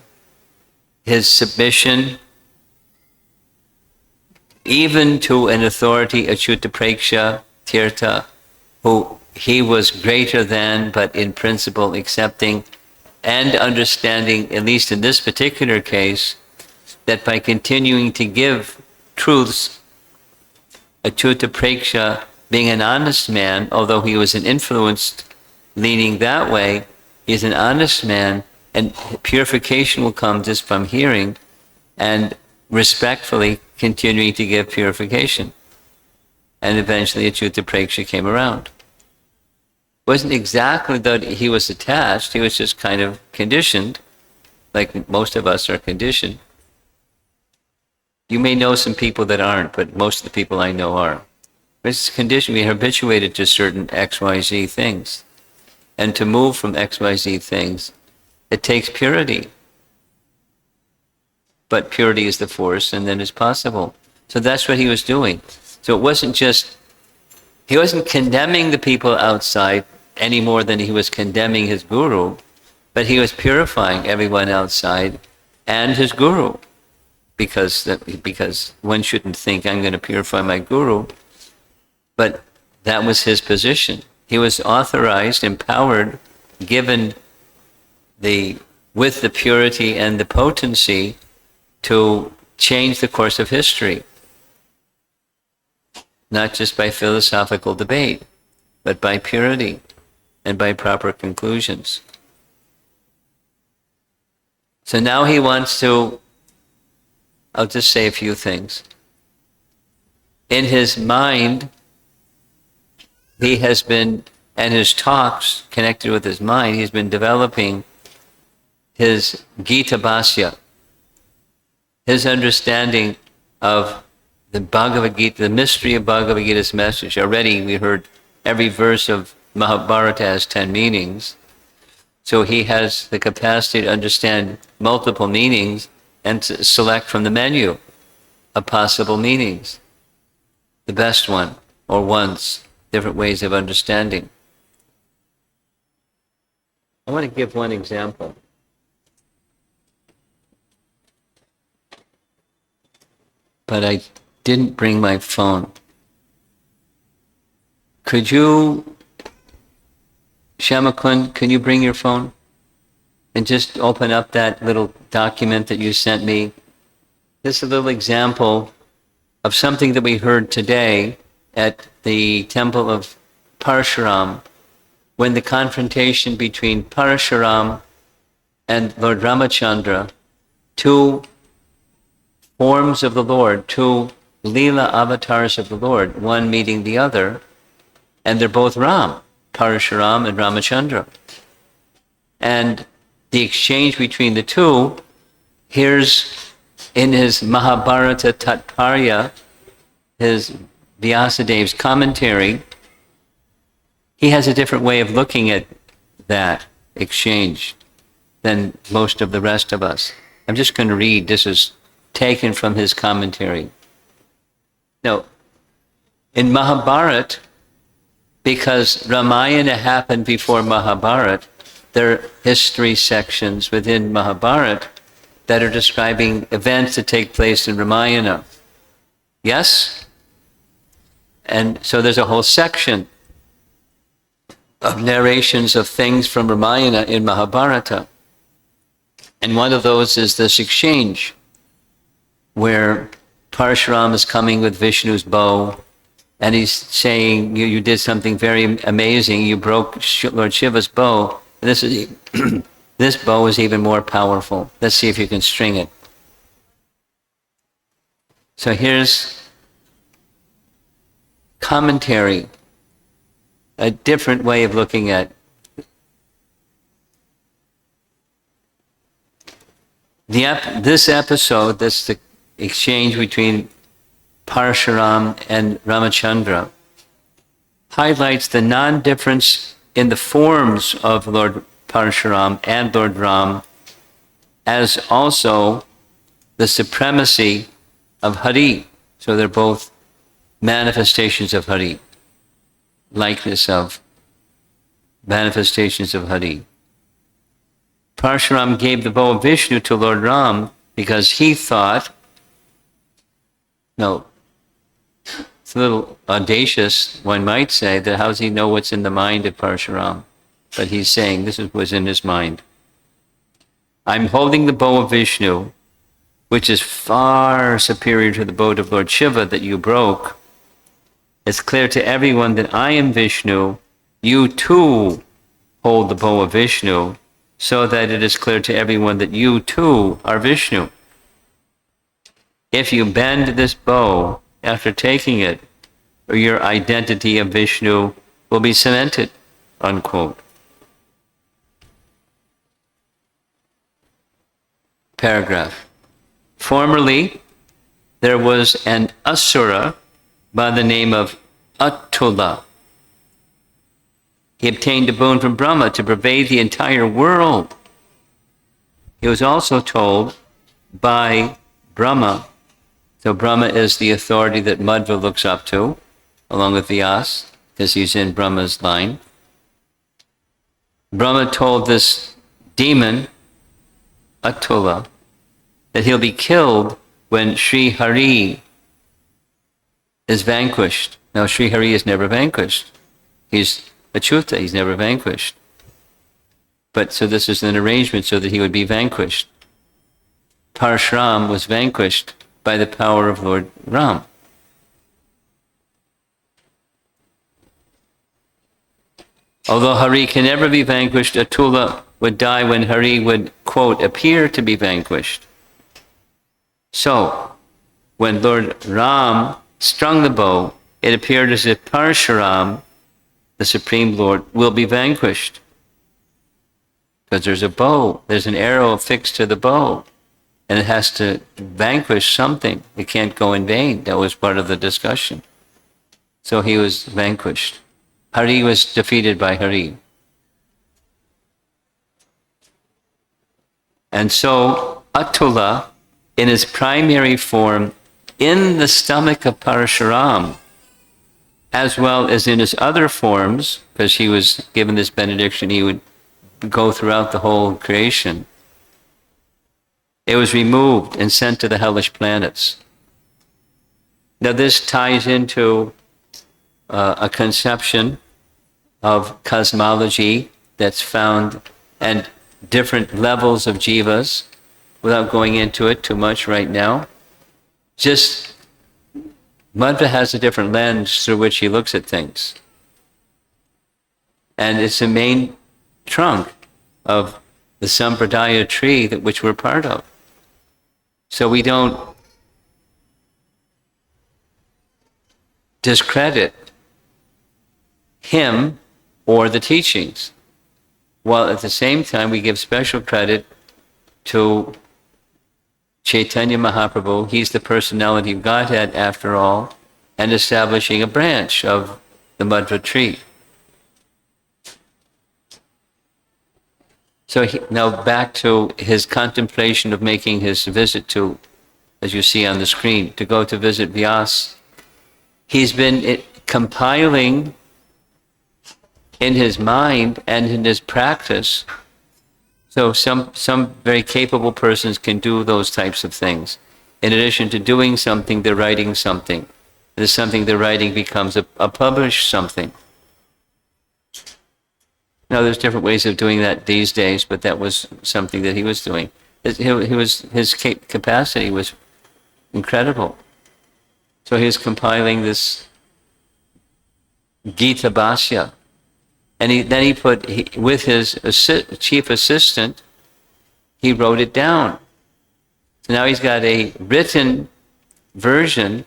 A: his submission, even to an authority, Achyuta Preksha Tirtha, who he was greater than, but in principle accepting and understanding, at least in this particular case, that by continuing to give truths, Achyuta Preksha, being an honest man, although he was an influenced leaning that way, he's an honest man, and purification will come just from hearing and respectfully continuing to give purification. And eventually Achyuta Preksha came around. It wasn't exactly that he was attached, he was just kind of conditioned, like most of us are conditioned. You may know some people that aren't, but most of the people I know are. It's conditioned, we're habituated to certain XYZ things. And to move from XYZ things, it takes purity. But purity is the force, and then it's possible. So that's what he was doing. So it wasn't just, he wasn't condemning the people outside any more than he was condemning his guru, but he was purifying everyone outside and his guru. Because one shouldn't think, I'm going to purify my guru. But that was his position. He was authorized, empowered, given with the purity and the potency to change the course of history. Not just by philosophical debate, but by purity and by proper conclusions. So now he wants to, I'll just say a few things. In his mind, he has been, and his talks connected with his mind, he's been developing his Gita Bhasya, his understanding of the Bhagavad Gita, the mystery of Bhagavad Gita's message. Already we heard every verse of Mahabharata has 10 meanings. So he has the capacity to understand multiple meanings and to select from the menu of possible meanings the best one or ones different ways of understanding. I want to give one example. But I didn't bring my phone. Could you, Shamakun, can you bring your phone? And just open up that little document that you sent me. This is a little example of something that we heard today at the temple of Parshuram, when the confrontation between Parashuram and Lord Ramachandra, two forms of the Lord, two Leela avatars of the Lord, one meeting the other, and they're both Ram, Parashuram and Ramachandra. And the exchange between the two, here's in his Mahabharata Tatparya, his Vyasadev's commentary, he has a different way of looking at that exchange than most of the rest of us. I'm just going to read, this is taken from his commentary. Now, in Mahabharata, because Ramayana happened before Mahabharata, there are history sections within Mahabharata that are describing events that take place in Ramayana. Yes? And so there's a whole section of narrations of things from Ramayana in Mahabharata. And one of those is this exchange where Parshuram is coming with Vishnu's bow, and he's saying, you did something very amazing, you broke Lord Shiva's bow, and this bow is even more powerful. Let's see if you can string it. So here's commentary, a different way of looking at this episode, that's the exchange between Parshuram and Ramachandra, highlights the non-difference in the forms of Lord Parshuram and Lord Ram, as also the supremacy of Hari. So they're both manifestations of Hari, likeness of manifestations of Hari. Parshuram gave the bow of Vishnu to Lord Ram because he thought, no, it's a little audacious, one might say, that how does he know what's in the mind of Parshuram? But he's saying this was in his mind. I'm holding the bow of Vishnu, which is far superior to the bow of Lord Shiva that you broke. It's clear to everyone that I am Vishnu. You too hold the bow of Vishnu, so that it is clear to everyone that you too are Vishnu. If you bend this bow after taking it, or your identity of Vishnu will be cemented, unquote. Paragraph. Formerly, there was an Asura by the name of Atula. He obtained a boon from Brahma to pervade the entire world. He was also told by Brahma, so Brahma is the authority that Madhva looks up to, along with Vyas, because he's in Brahma's line. Brahma told this demon, Atula, that he'll be killed when Sri Hari is vanquished. Now, Sri Hari is never vanquished. He's Achyuta, he's never vanquished. But so this is an arrangement so that he would be vanquished. Parshuram was vanquished by the power of Lord Ram. Although Hari can never be vanquished, Atula would die when Hari would, quote, appear to be vanquished. So, when Lord Ram strung the bow, it appeared as if Parshuram, the Supreme Lord, will be vanquished. Because there's a bow, there's an arrow affixed to the bow, and it has to vanquish something. It can't go in vain. That was part of the discussion. So he was vanquished. Hari was defeated by Hari. And so Atula, in his primary form, in the stomach of Parshuram, as well as in his other forms, because he was given this benediction, he would go throughout the whole creation. It was removed and sent to the hellish planets. Now this ties into a conception of cosmology that's found and different levels of jivas, without going into it too much right now. Just Madhva has a different lens through which he looks at things. And it's the main trunk of the Sampradaya tree that which we're part of. So we don't discredit him or the teachings, while at the same time we give special credit to Chaitanya Mahaprabhu. He's the personality of Godhead after all, and establishing a branch of the Madhva tree. So now back to his contemplation of making his visit to, as you see on the screen, to go to visit Vyas. He's been compiling in his mind and in his practice. So some very capable persons can do those types of things. In addition to doing something, they're writing something. There's something they're writing becomes a published something. Now there's different ways of doing that these days, but that was something that he was doing. His capacity was incredible. So he was compiling this Gita Bhashya. And with his chief assistant, he wrote it down. So now he's got a written version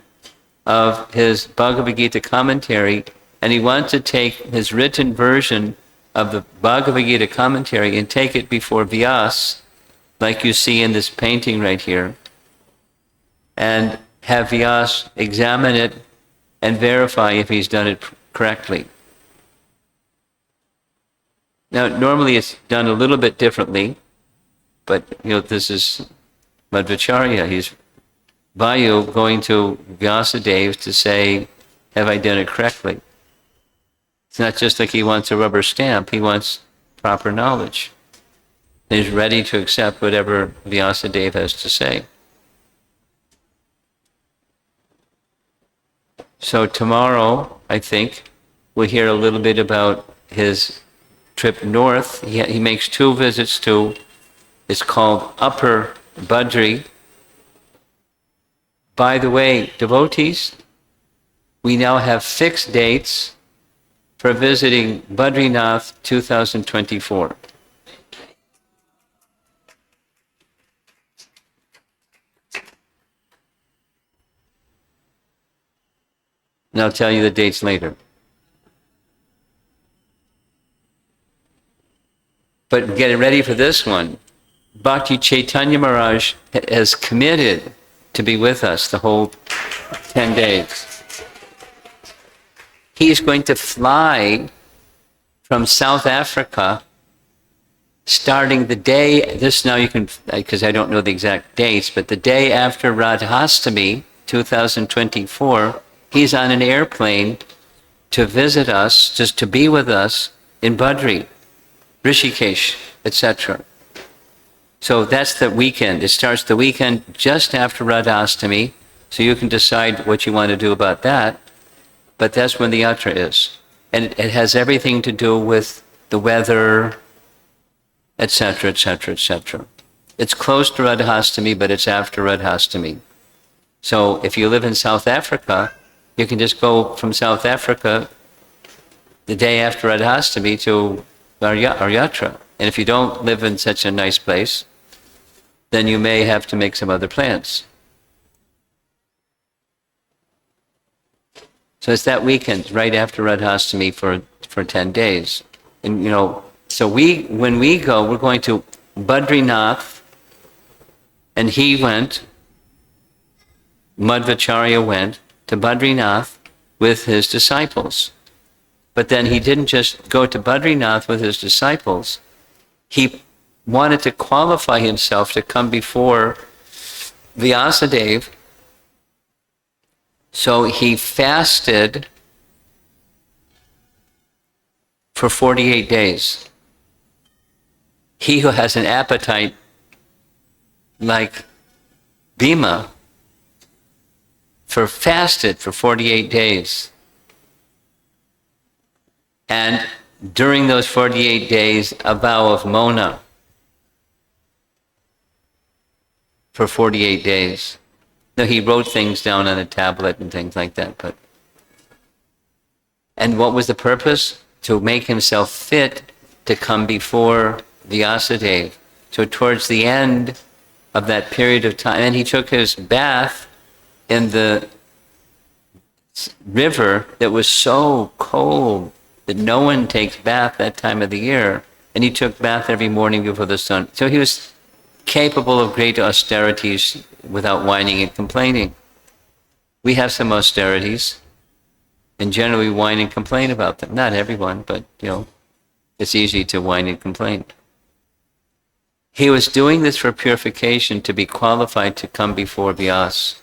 A: of his Bhagavad Gita commentary, and he wants to take his written version of the Bhagavad Gita commentary and take it before Vyas, like you see in this painting right here, and have Vyas examine it and verify if he's done it correctly. Now, normally it's done a little bit differently, but this is Madhvacharya. He's Vayu going to Vyasadeva to say, have I done it correctly? It's not just like he wants a rubber stamp, he wants proper knowledge. And he's ready to accept whatever Vyasadeva has to say. So tomorrow, I think, we'll hear a little bit about his trip north. He makes 2 visits to, it's called Upper Badari. By the way, devotees, we now have fixed dates for visiting Badrinath 2024. And I'll tell you the dates later. But getting ready for this one, Bhakti Chaitanya Maharaj has committed to be with us the whole 10 days. He is going to fly from South Africa starting the day, this now you can, because I don't know the exact dates, but the day after Radhastami 2024, he's on an airplane to visit us, just to be with us in Badari, Rishikesh, etc. So that's the weekend. It starts the weekend just after Radhastami, so you can decide what you want to do about that. But that's when the yatra is. And it has everything to do with the weather, etc., etc., etc. It's close to Radhastami, but it's after Radhastami. So if you live in South Africa, you can just go from South Africa the day after Radhastami to our yatra. And if you don't live in such a nice place, then you may have to make some other plans. So it's that weekend, right after Radhastami for 10 days. And so when we go, we're going to Badrinath, and he went, Madhvacharya went to Badrinath with his disciples. But then he didn't just go to Badrinath with his disciples. He wanted to qualify himself to come before Vyasadeva. So he fasted for 48 days. He who has an appetite like Bhima fasted for 48 days. And during those 48 days, a vow of Mona for 48 days. Now, he wrote things down on a tablet and things like that, but... And what was the purpose? To make himself fit to come before Vyasadeva. So towards the end of that period of time, and he took his bath in the river that was so cold that no one takes bath that time of the year, and he took bath every morning before the sun. So he was capable of great austerities without whining and complaining. We have some austerities, and generally we whine and complain about them. Not everyone, but it's easy to whine and complain. He was doing this for purification, to be qualified to come before Vyas,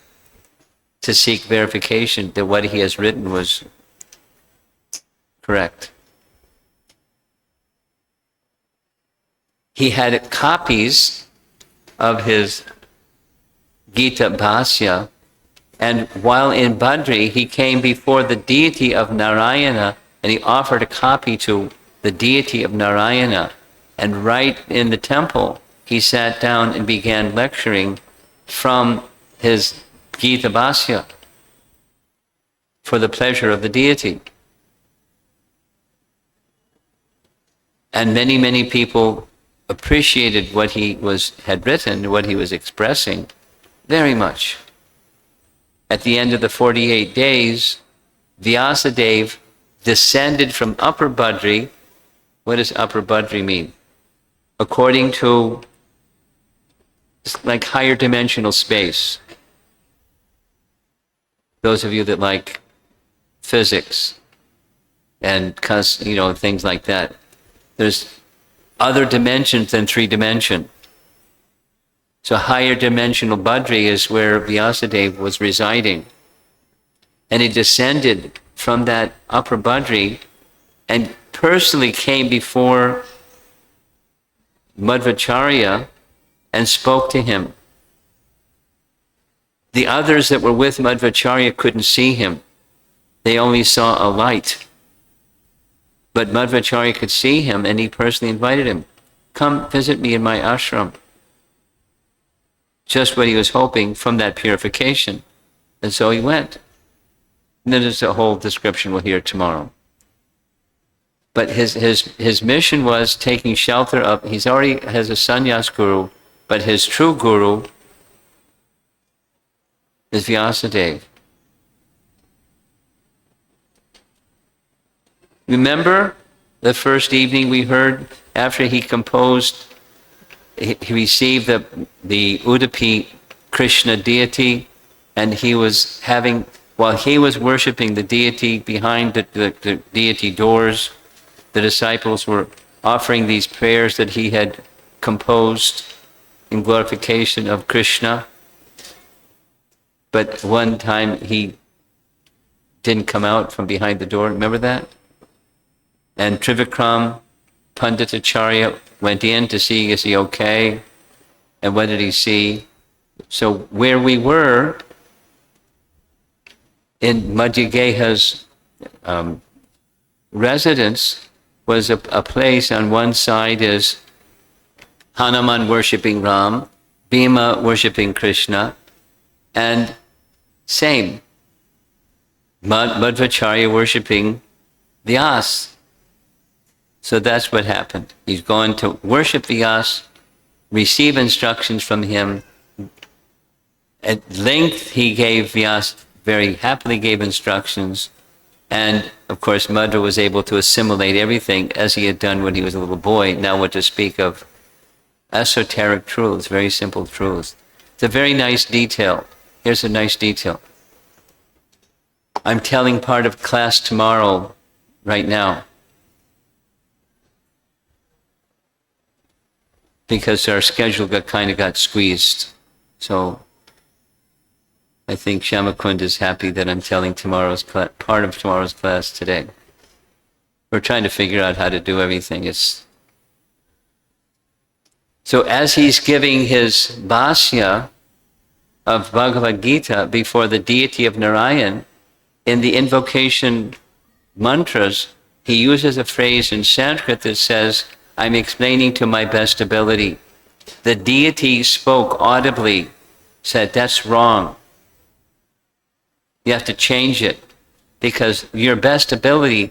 A: to seek verification that what he has written was correct. He had copies of his Gita Bhasya, and while in Badari, he came before the deity of Narayana, and he offered a copy to the deity of Narayana. And right in the temple, he sat down and began lecturing from his Gita Bhasya for the pleasure of the deity. And many, many people appreciated what he had written, what he was expressing, very much. At the end of the 48 days, Vyasadeva descended from Upper Badari. What does Upper Badari mean? According to, like, higher dimensional space. Those of you that like physics and things like that, there's other dimensions than 3-dimension. So higher dimensional Badari is where Vyasadeva was residing. And he descended from that Upper Badari and personally came before Madhvacharya and spoke to him. The others that were with Madhvacharya couldn't see him. They only saw a light. But Madhvacharya could see him, and he personally invited him, come visit me in my ashram. Just what he was hoping from that purification. And so he went. And then there's a whole description we'll hear tomorrow. But his mission was taking shelter of, he's already has a sannyas guru, but his true guru is Vyasadeva. Remember the first evening we heard after he composed, he received the Udupi Krishna deity, and he was having, while he was worshiping the deity behind the deity doors, the disciples were offering these prayers that he had composed in glorification of Krishna. But one time he didn't come out from behind the door. Remember that? And Trivikram Panditacharya went in to see, is he okay? And what did he see? So where we were in Madhyageha's residence was a place. On one side is Hanuman worshipping Ram, Bhima worshipping Krishna, and same, Madhvacharya worshipping Vyas. So that's what happened. He's going to worship Vyas, receive instructions from him. At length he gave Vyas, very happily gave instructions, and of course Madhva was able to assimilate everything as he had done when he was a little boy. Now what to speak of esoteric truths, very simple truths. It's a very nice detail. Here's a nice detail. I'm telling part of class tomorrow, right now, because our schedule got squeezed. So I think Shyamakund is happy that I'm telling part of tomorrow's class today. We're trying to figure out how to do everything. So as he's giving his bhashya of Bhagavad Gita before the deity of Narayan, in the invocation mantras, he uses a phrase in Sanskrit that says, I'm explaining to my best ability. The deity spoke audibly, said, that's wrong. You have to change it, because your best ability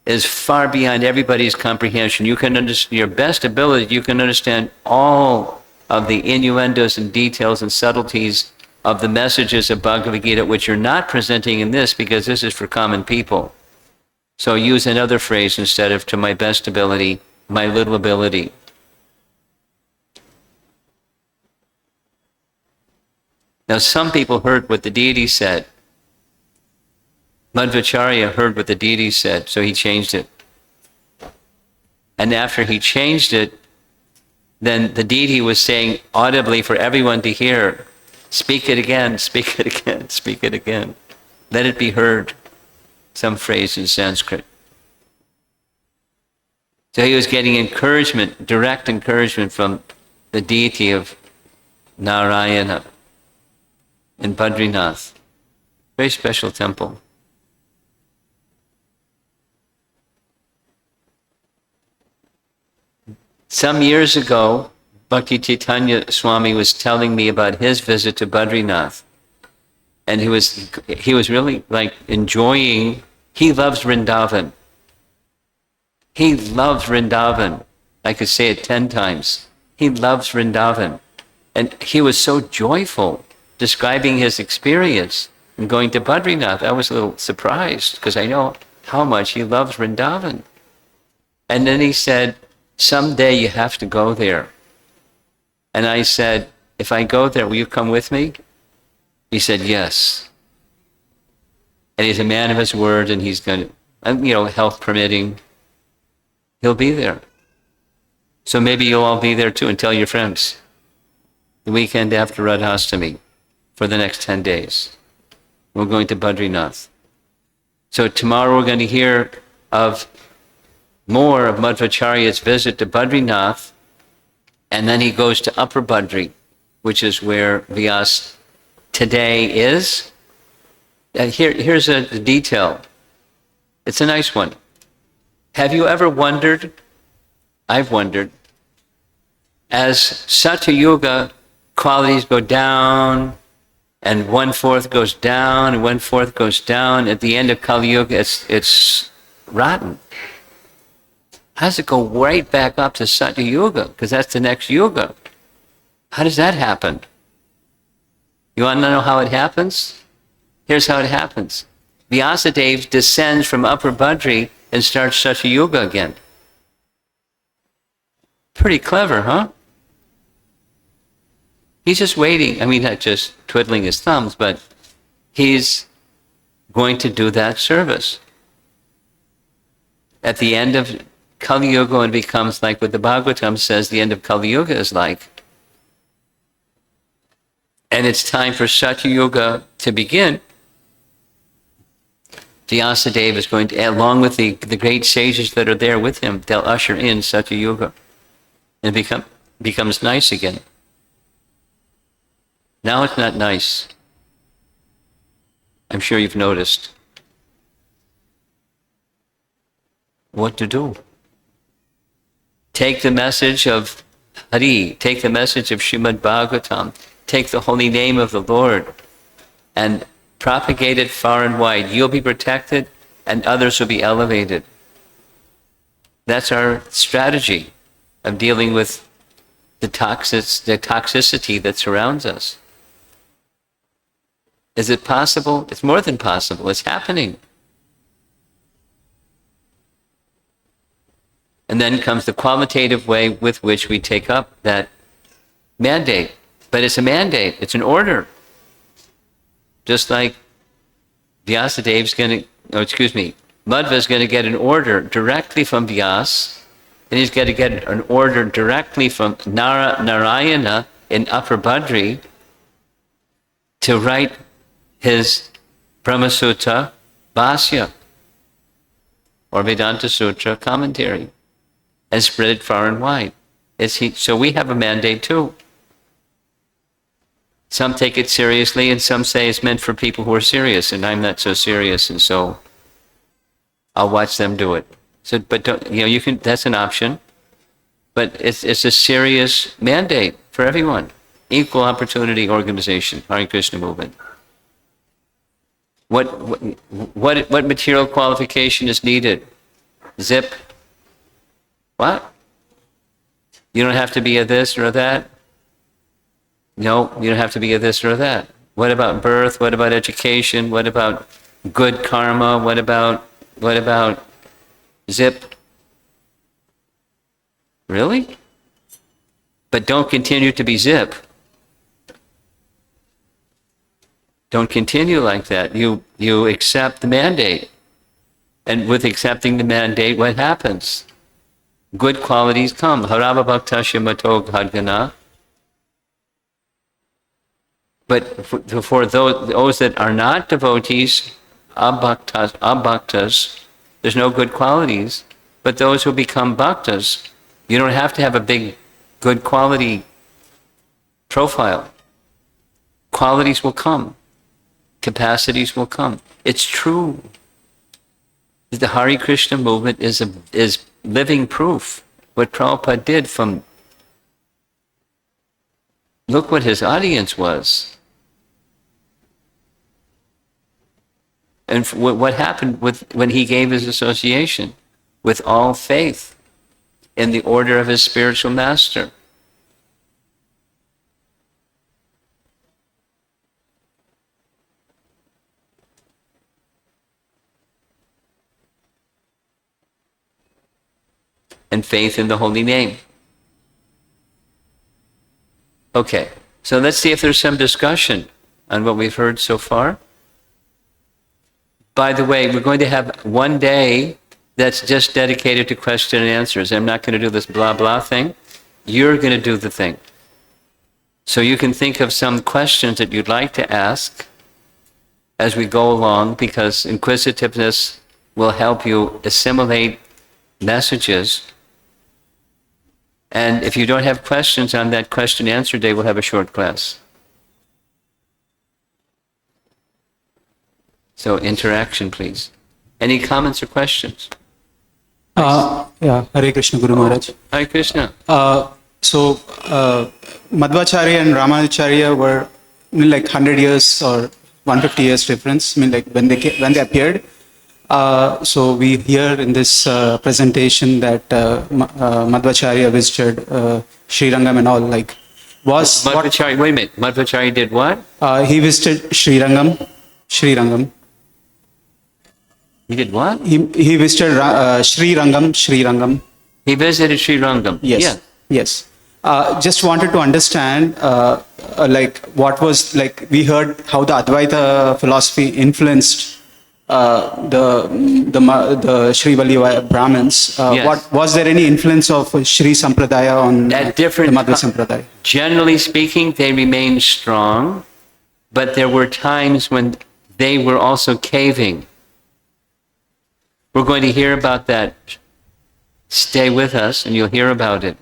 A: is far beyond everybody's comprehension. You can understand your best ability, you can understand all of the innuendos and details and subtleties of the messages of Bhagavad Gita, which you're not presenting in this, because this is for common people. So use another phrase instead of to my best ability, my little ability. Now some people heard what the deity said. Madhvacharya heard what the deity said, so he changed it. And after he changed it, then the deity was saying audibly for everyone to hear, speak it again, speak it again, speak it again. Let it be heard. Some phrase in Sanskrit. So he was getting encouragement, direct encouragement from the deity of Narayana in Badrinath. Very special temple. Some years ago, Bhakti Chaitanya Swami was telling me about his visit to Badrinath. And he was really like enjoying, he loves Vrindavan. He loves Vrindavan. I could say it 10 times. He loves Vrindavan. And he was so joyful describing his experience in going to Badrinath. I was a little surprised because I know how much he loves Vrindavan. And then he said, someday you have to go there. And I said, if I go there, will you come with me? He said, yes. And he's a man of his word, and he's going to, health permitting, he'll be there. So maybe you'll all be there too, and tell your friends. The weekend after Radhastami, for the next 10 days. We're going to Badrinath. So tomorrow we're going to hear of more of Madhvacharya's visit to Badrinath, and then he goes to Upper Badri, which is where Vyas today is. Here's a detail. It's a nice one. Have you ever wondered, I've wondered, as Satya Yuga qualities go down, and 1/4 goes down, and 1/4 goes down, at the end of Kali Yuga, it's rotten. How does it go right back up to Satya Yuga? Because that's the next Yuga. How does that happen? You want to know how it happens? Here's how it happens. Vyasadeva descends from Upper Badri and starts Satya Yuga again. Pretty clever, huh? He's just waiting. I mean, not just twiddling his thumbs, but he's going to do that service. At the end of Kali Yuga, it becomes like what the Bhagavatam says the end of Kali Yuga is like. And it's time for Satya Yuga to begin. Vyasadeva is going to, along with the great sages that are there with him, they'll usher in Satya Yuga. And it becomes nice again. Now it's not nice. I'm sure you've noticed. What to do? Take the message of Hari, take the message of Srimad Bhagavatam, take the holy name of the Lord, and propagate it far and wide. You'll be protected, and others will be elevated. That's our strategy of dealing with the toxicity that surrounds us. Is it possible? It's more than possible. It's happening. And then comes the qualitative way with which we take up that mandate. But it's a mandate. It's an order. Just like Vyasadeva's Madhva's going to get an order directly from Vyas, and he's going to get an order directly from Narayana in Upper Badri to write his Brahmasutta Bhashya. or Vedanta Sutra commentary and spread it far and wide. So we have a mandate too. Some take it seriously, and some say it's meant for people who are serious, and I'm not so serious, and so I'll watch them do it. So, but don't, you can. That's an option, but it's a serious mandate for everyone. Equal opportunity organization, Hare Krishna movement. What material qualification is needed? Zip. What? You don't have to be a this or a that. No, you don't have to be a this or a that. What about birth? What about education? What about good karma? What about zip? Really? But don't continue to be zip. Don't continue like that. You accept the mandate. And with accepting the mandate, what happens? Good qualities come. Harava bhaktasya mato bhagana. But for those that are not devotees, abhaktas, there's no good qualities. But those who become bhaktas, you don't have to have a big good quality profile. Qualities will come. Capacities will come. It's true. The Hare Krishna movement is living proof. What Prabhupada did from... Look what his audience was. And what happened when he gave his association with all faith in the order of his spiritual master. And faith in the holy name. Okay, so let's see if there's some discussion on what we've heard so far. By the way, we're going to have one day that's just dedicated to question and answers. I'm not going to do this blah blah thing. You're going to do the thing. So you can think of some questions that you'd like to ask as we go along, because inquisitiveness will help you assimilate messages. And if you don't have questions on that question and answer day, we'll have a short class. So interaction, please. Any comments or questions?
B: Yeah, Hare Krishna, Guru Maharaj.
A: Hare Krishna.
B: Madhvacharya and Ramanujacharya were like 100 years or 150 years difference. I mean, like when they appeared. So we hear in this presentation that Madhvacharya visited Sri Rangam and all. Like, was
A: Madhvacharya? Wait a minute. Madhvacharya did what?
B: He visited Sri Rangam.
A: He did what?
B: He visited Sri Rangam.
A: He visited Sri Rangam.
B: Yes.
A: Yeah.
B: Yes. Just wanted to understand, like, what was, like, we heard how the Advaita philosophy influenced the Sri Valli Brahmins.
A: Yes.
B: Was there any influence of Sri Sampradaya on the Madhva Sampradaya?
A: Generally speaking, they remained strong, but there were times when they were also caving. We're going to hear about that. Stay with us and you'll hear about it.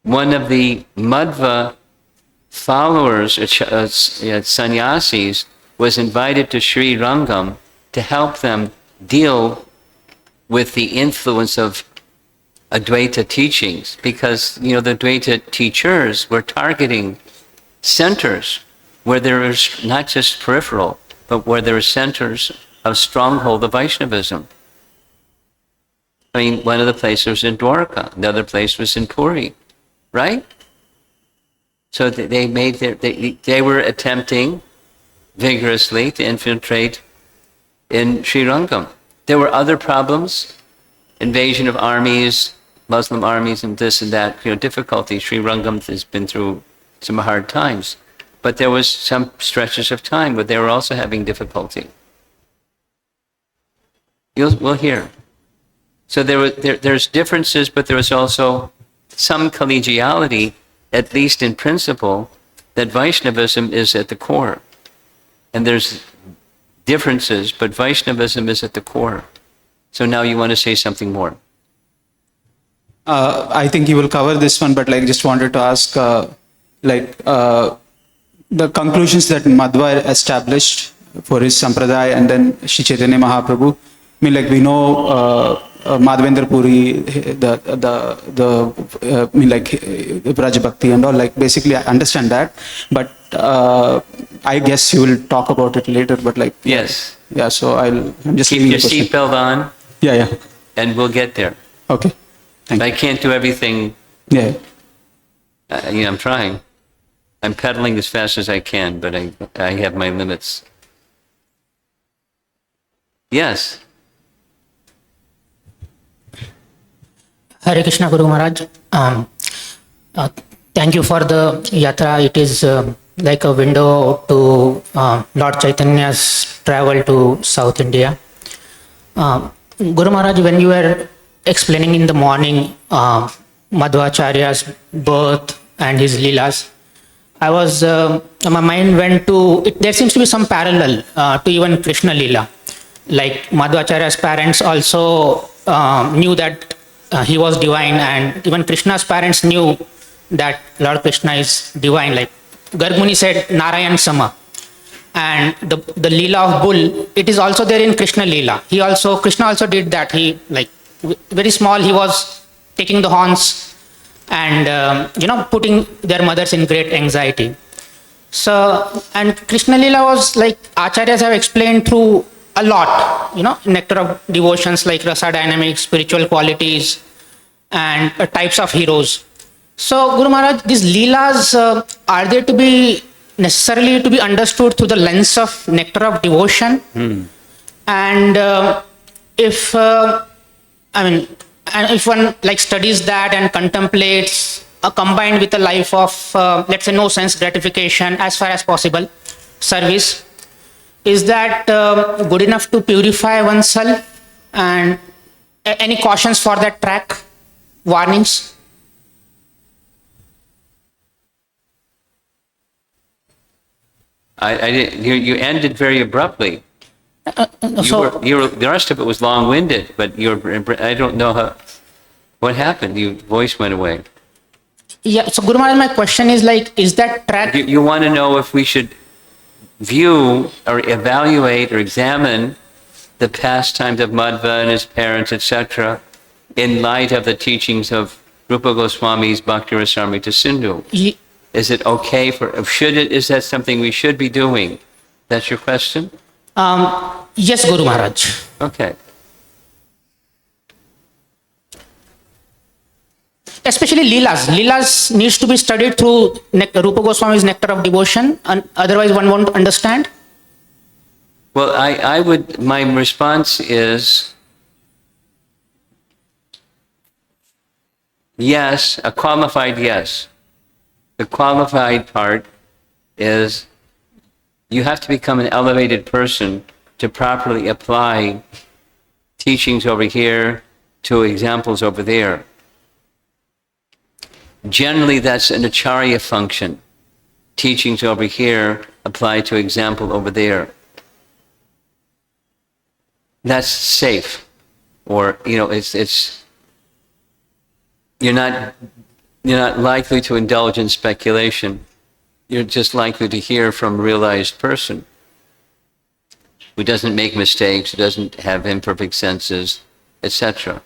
A: One of the Madhva followers, sannyasis, was invited to Sri Rangam to help them deal with the influence of Advaita teachings, because the Advaita teachers were targeting centers where there is not just peripheral, but where there are centers of stronghold of Vaishnavism. I mean, one of the places was in Dwarka, the other place was in Puri, right? So they were attempting vigorously to infiltrate in Sri Rangam. There were other problems, invasion of armies, Muslim armies, and this and that, difficulties. Sri Rangam has been through some hard times, but there was some stretches of time where they were also having difficulty. We'll hear. So there's differences, but there was also some collegiality, at least in principle, that Vaishnavism is at the core. And there's differences, but Vaishnavism is at the core. So now you want to say something more.
B: I think you will cover this one, but like just wanted to ask, the conclusions that Madhva established for his sampradaya, and then Shri Chaitanya Mahaprabhu. I mean, like we know Madhavendra Puri, I mean, like Braj Bhakti and all. Like basically, I understand that, but I guess you will talk about it later. But like,
A: Yes.
B: yeah. So I'm just
A: Keep
B: leaving
A: your
B: the question.
A: seatbelt on,
B: Yeah, yeah.
A: and we'll get there.
B: Okay. Thank
A: I
B: you.
A: can't do everything.
B: Yeah.
A: I'm trying. I'm pedaling as fast as I can, but I have my limits. Yes.
C: Hare Krishna Guru Maharaj. Thank you for the yatra. It is like a window to Lord Chaitanya's travel to South India. Guru Maharaj, when you were explaining in the morning Madhvacharya's birth and his leelas, I was my mind went to it. There seems to be some parallel to even Krishna Leela. Like Madhvacharya's parents also knew that he was divine, and even Krishna's parents knew that Lord Krishna is divine. Like Gargmuni said, Narayan Sama. And the Leela of bull, it is also there in Krishna Leela. Krishna also did that. He, like, very small, he was taking the horns and, putting their mothers in great anxiety. So, and Krishna Leela was like, Acharyas have explained through a lot, nectar of devotions like rasa dynamics, spiritual qualities, and types of heroes. So, Guru Maharaj, these Leelas, are they to be necessarily to be understood through the lens of nectar of devotion? And if one like studies that and contemplates combined with a life of let's say no sense gratification as far as possible, service, is that good enough to purify oneself? And any cautions for that track, warnings?
A: I didn't. You ended very abruptly. The rest of it was long-winded, but I don't know what happened. Your voice went away.
C: Yeah. So Guru Maharaj, my question is like, is that track?
A: You want to know if we should view or evaluate or examine the pastimes of Madhva and his parents, etc., in light of the teachings of Rupa Goswami's Bhakti Rasamrita Sindhu? Is it okay is that something we should be doing? That's your question?
C: Yes, Guru Maharaj.
A: Okay.
C: Especially Leelas. Leelas needs to be studied through Rupa Goswami's nectar of devotion, and otherwise one won't understand.
A: Well, my response is yes, a qualified yes. The qualified part is you have to become an elevated person to properly apply teachings over here to examples over there. Generally, that's an acharya function. Teachings over here apply to example over there. That's safe. Or, it's you're not likely to indulge in speculation. You're just likely to hear from a realized person who doesn't make mistakes, who doesn't have imperfect senses, etc.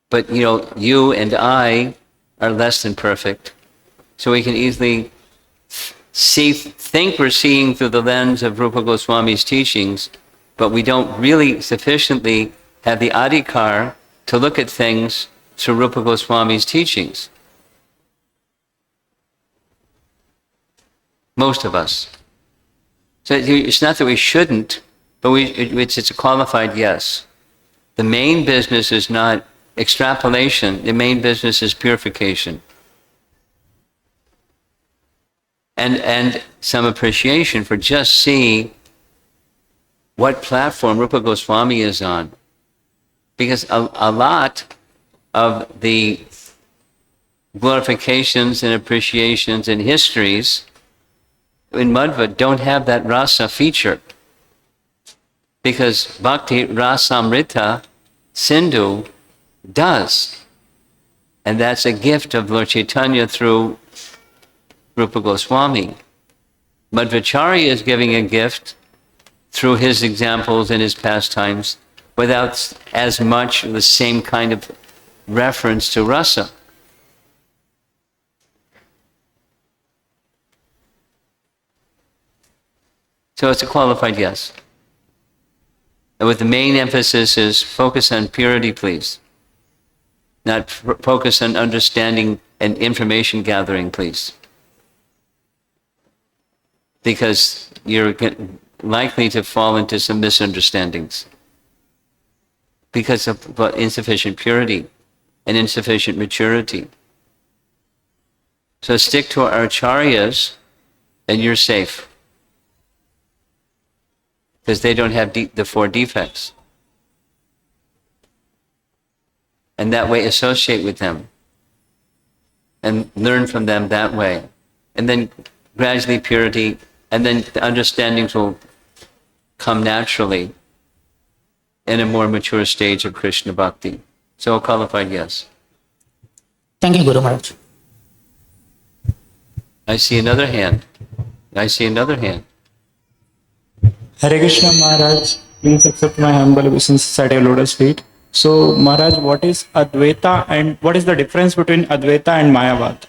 A: But, you and I are less than perfect, so we can easily think we're seeing through the lens of Rupa Goswami's teachings, but we don't really sufficiently have the adhikar to look at things through Rupa Goswami's teachings. Most of us. So it's not that we shouldn't, but it's a qualified yes. The main business is not extrapolation. The main business is purification. And some appreciation for just seeing what platform Rupa Goswami is on. Because a lot of the glorifications and appreciations and histories in Madhva don't have that rasa feature. because Bhakti Rasamrita Sindhu does. And that's a gift of Lord Chaitanya through Rupa Goswami. Madhvacharya is giving a gift through his examples and his pastimes without as much the same kind of reference to rasa. So it's a qualified yes. And with the main emphasis is focus on purity, please. Not focus on understanding and information gathering, please. Because you're likely to fall into some misunderstandings because of insufficient purity and insufficient maturity. So stick to our acharyas and you're safe. Because they don't have the 4 defects. And that way associate with them and learn from them that way. And then gradually purity, and then the understandings will come naturally in a more mature stage of Krishna Bhakti. So a qualified yes.
C: Thank you, Guru Maharaj.
A: I see another hand. I see another hand.
D: Hare Krishna Maharaj, please accept my humble obeisance at your lotus feet. So Maharaj, what is Advaita and what is the difference between Advaita and Mayavad?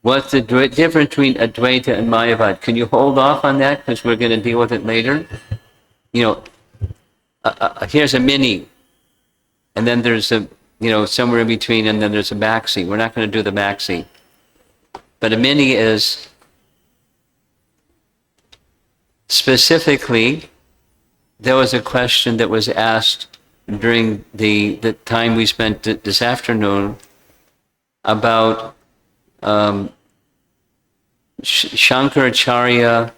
A: What's the difference between Advaita and Mayavad? Can you hold off on that because we're going to deal with it later? Here's a mini, and then there's a, somewhere in between, and then there's a maxi. We're not going to do the maxi. But a mini is specifically, there was a question that was asked during the time we spent this afternoon about Shankaracharya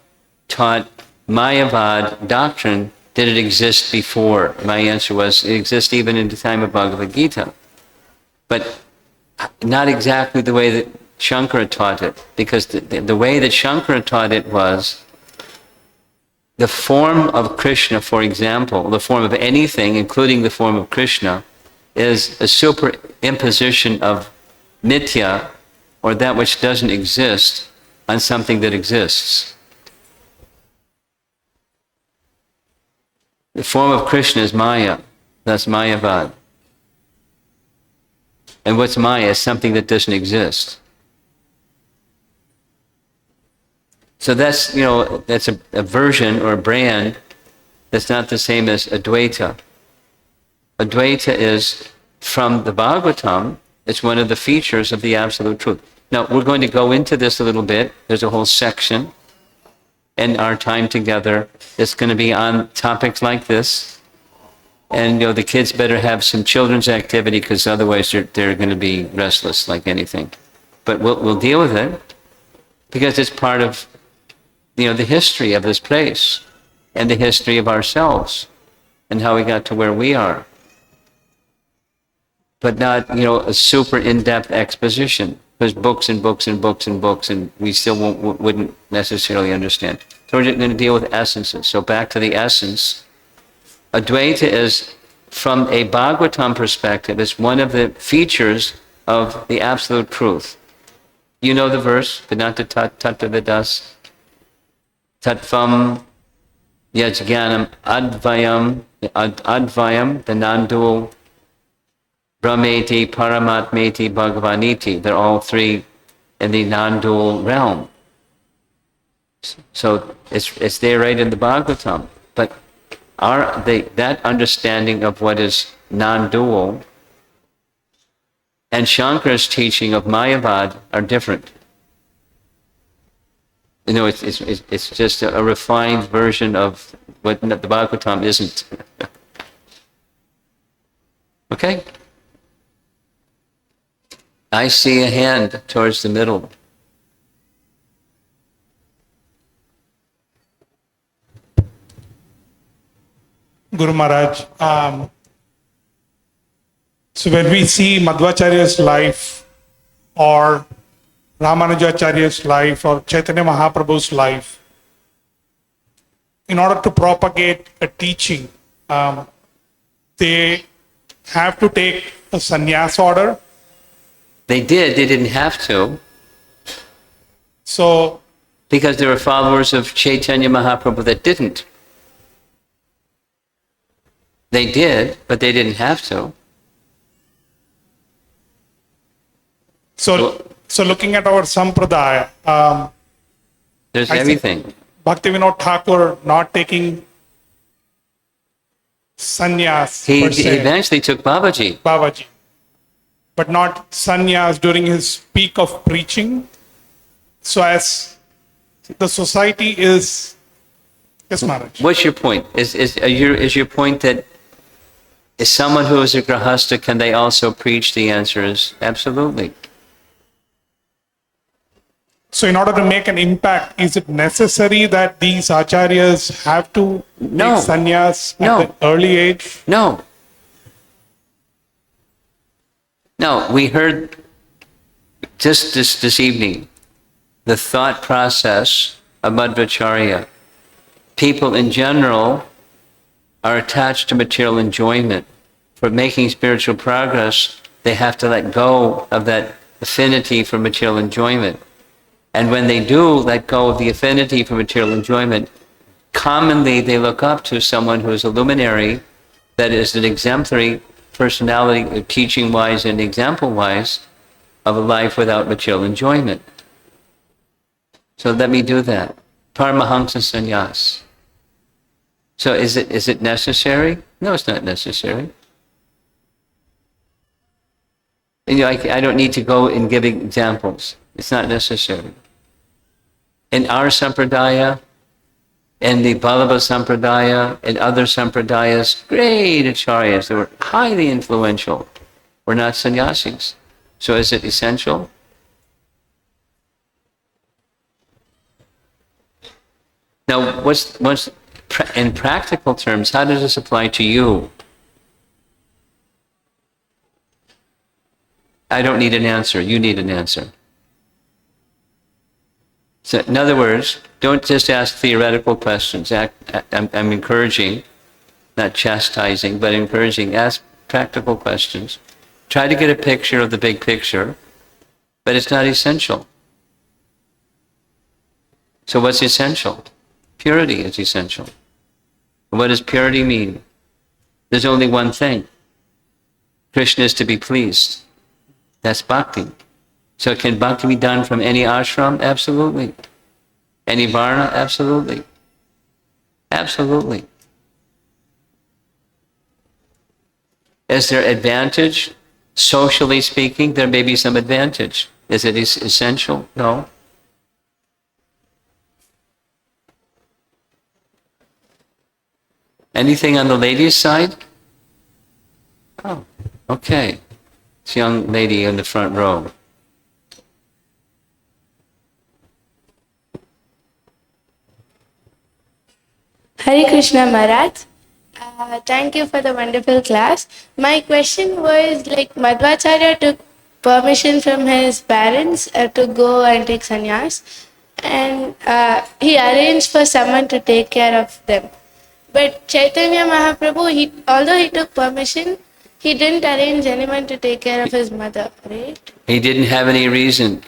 A: taught Mayavad doctrine. Did it exist before? My answer was, it exists even in the time of Bhagavad Gita. But not exactly the way that Shankara taught it, because the way that Shankara taught it was the form of Krishna, for example, the form of anything, including the form of Krishna, is a superimposition of mithya, or that which doesn't exist, on something that exists. The form of Krishna is Maya, that's Mayavad. And what's Maya is something that doesn't exist. So that's, that's a version or a brand that's not the same as Advaita. Advaita is from the Bhagavatam. It's one of the features of the Absolute Truth. Now, we're going to go into this a little bit. There's a whole section in our time together that's going to be on topics like this. And, the kids better have some children's activity, because otherwise they're going to be restless like anything. But we'll deal with it, because it's part of the history of this place and the history of ourselves and how we got to where we are. But not, a super in-depth exposition. There's books and books and books and books, and we still wouldn't necessarily understand. So we're just going to deal with essences. So back to the essence. Advaita is, from a Bhagavatam perspective, is one of the features of the Absolute Truth. You know the verse, Vedanta Tattva Vidas. Tattvam Yajganam Advayam, the non-dual, Brahmeti, Paramatmeti, Bhagavaniti. They're all three in the non-dual realm. So it's there right in the Bhagavatam. But that understanding of what is non-dual and Shankara's teaching of Mayavad are different. It's just a refined version of what the Bhagavatam isn't. Okay? I see a hand towards the middle.
E: Guru Maharaj, so when we see Madhvacharya's life or Ramanujacharya's life or Chaitanya Mahaprabhu's life, in order to propagate a teaching, they have to take a sannyas order.
A: They did. They didn't have to,
E: So,
A: because there were followers of Chaitanya Mahaprabhu that didn't. They did, but they didn't have to.
E: so looking at our sampradaya,
A: There's
E: I see.
A: everything.
E: Bhaktivinoda Thakur not taking sannyas
A: He
E: per se,
A: eventually took Babaji.
E: Babaji, but not sannyas during his peak of preaching. So as the society is, yes, Maharaj.
A: What's your point? Is your point that is someone who is a grahasta, can they also preach? The answer is absolutely.
E: So in order to make an impact, is it necessary that these acharyas have to
A: No.
E: take sannyas
A: No.
E: at an early age?
A: No. No, we heard just this evening the thought process of Madhvacharya. People in general are attached to material enjoyment. For making spiritual progress, they have to let go of that affinity for material enjoyment. And when they do let go of the affinity for material enjoyment, commonly they look up to someone who is a luminary, that is an exemplary personality, teaching-wise and example-wise, of a life without material enjoyment. So let me do that. Paramahamsa sannyas. So is it necessary? No, it's not necessary. You know, I don't need to go and give examples. It's not necessary. In our sampradaya, in the Vallabha sampradaya, in other sampradayas, great acharyas that were highly influential were not sannyasis. So is it essential? Now, what's in practical terms, how does this apply to you? I don't need an answer. You need an answer. So, in other words, don't just ask theoretical questions. I'm encouraging, not chastising, but encouraging. Ask practical questions. Try to get a picture of the big picture, but it's not essential. So what's essential? Purity is essential. What does purity mean? There's only one thing. Krishna is to be pleased. That's bhakti. So can bhakti be done from any ashram? Absolutely. Any varna? Absolutely. Absolutely. Is there advantage? Socially speaking, there may be some advantage. Is it essential? No. Anything on the ladies' side? Oh, okay. This young lady in the front row.
F: Hare Krishna Maharaj. Thank you for the wonderful class. My question was like Madhvacharya took permission from his parents to go and take sannyas, and he arranged for someone to take care of them. But Chaitanya Mahaprabhu, although he took permission, he didn't arrange anyone to take care of his mother, right?
A: He didn't have any reason.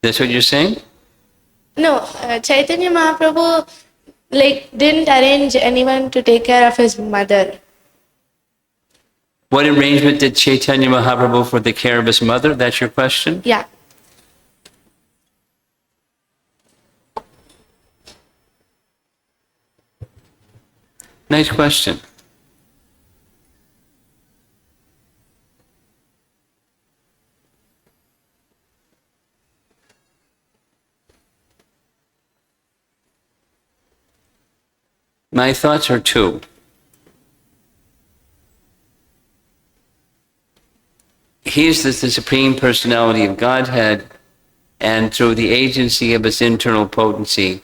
A: That's what you're saying?
F: No, Chaitanya Mahaprabhu didn't arrange anyone to take care of his mother.
A: What arrangement did Chaitanya Mahaprabhu for the care of his mother? That's your question?
F: Yeah.
A: Nice question. My thoughts are two. He is the Supreme Personality of Godhead, and through the agency of his internal potency,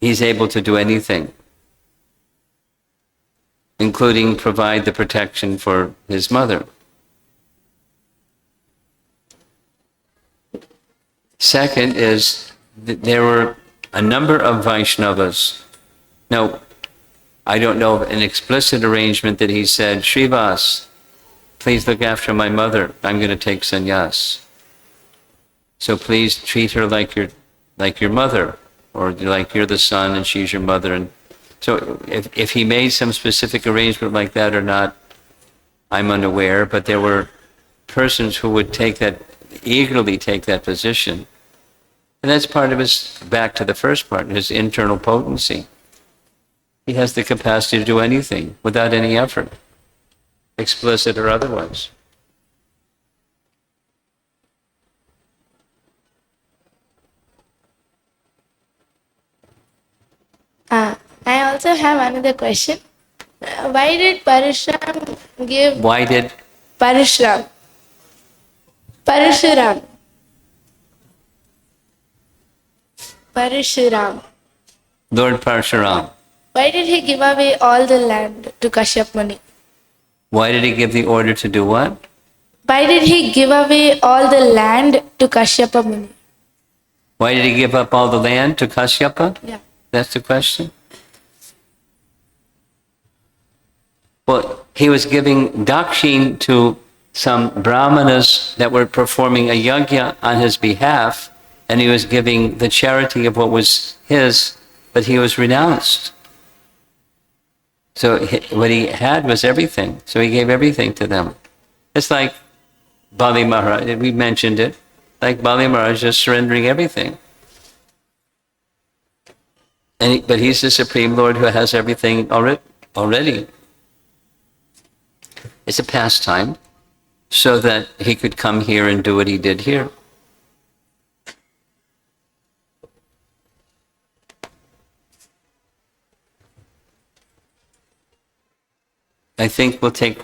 A: he's able to do anything, including provide the protection for his mother. Second is that there were a number of Vaishnavas, Now, I don't know of an explicit arrangement that he said, Srivas, please look after my mother. I'm going to take sannyas. So please treat her like your mother, or like you're the son and she's your mother. And so if he made some specific arrangement like that or not, I'm unaware, but there were persons who would eagerly take that position. And that's part of back to the first part, his internal potency. He has the capacity to do anything without any effort, explicit or otherwise.
F: I also have another question. Why did Parashuram give...
A: Why did?
F: Parashuram. Parashuram. Parashuram.
A: Lord Parshuram.
F: Why did he give away all the land to Kashyap Muni?
A: Why did he give the order to do what?
F: Why did he give away all the land to Kashyapa Muni?
A: Why did he give up all the land to Kashyapa?
F: Yeah.
A: That's the question? Well, he was giving dakshin to some brahmanas that were performing a yajna on his behalf, and he was giving the charity of what was his, but he was renounced. So what he had was everything. So he gave everything to them. It's like Bali Maharaj, we mentioned it, like Bali Maharaj just surrendering everything. But he's the Supreme Lord who has everything already. It's a pastime so that he could come here and do what he did here. I think we'll take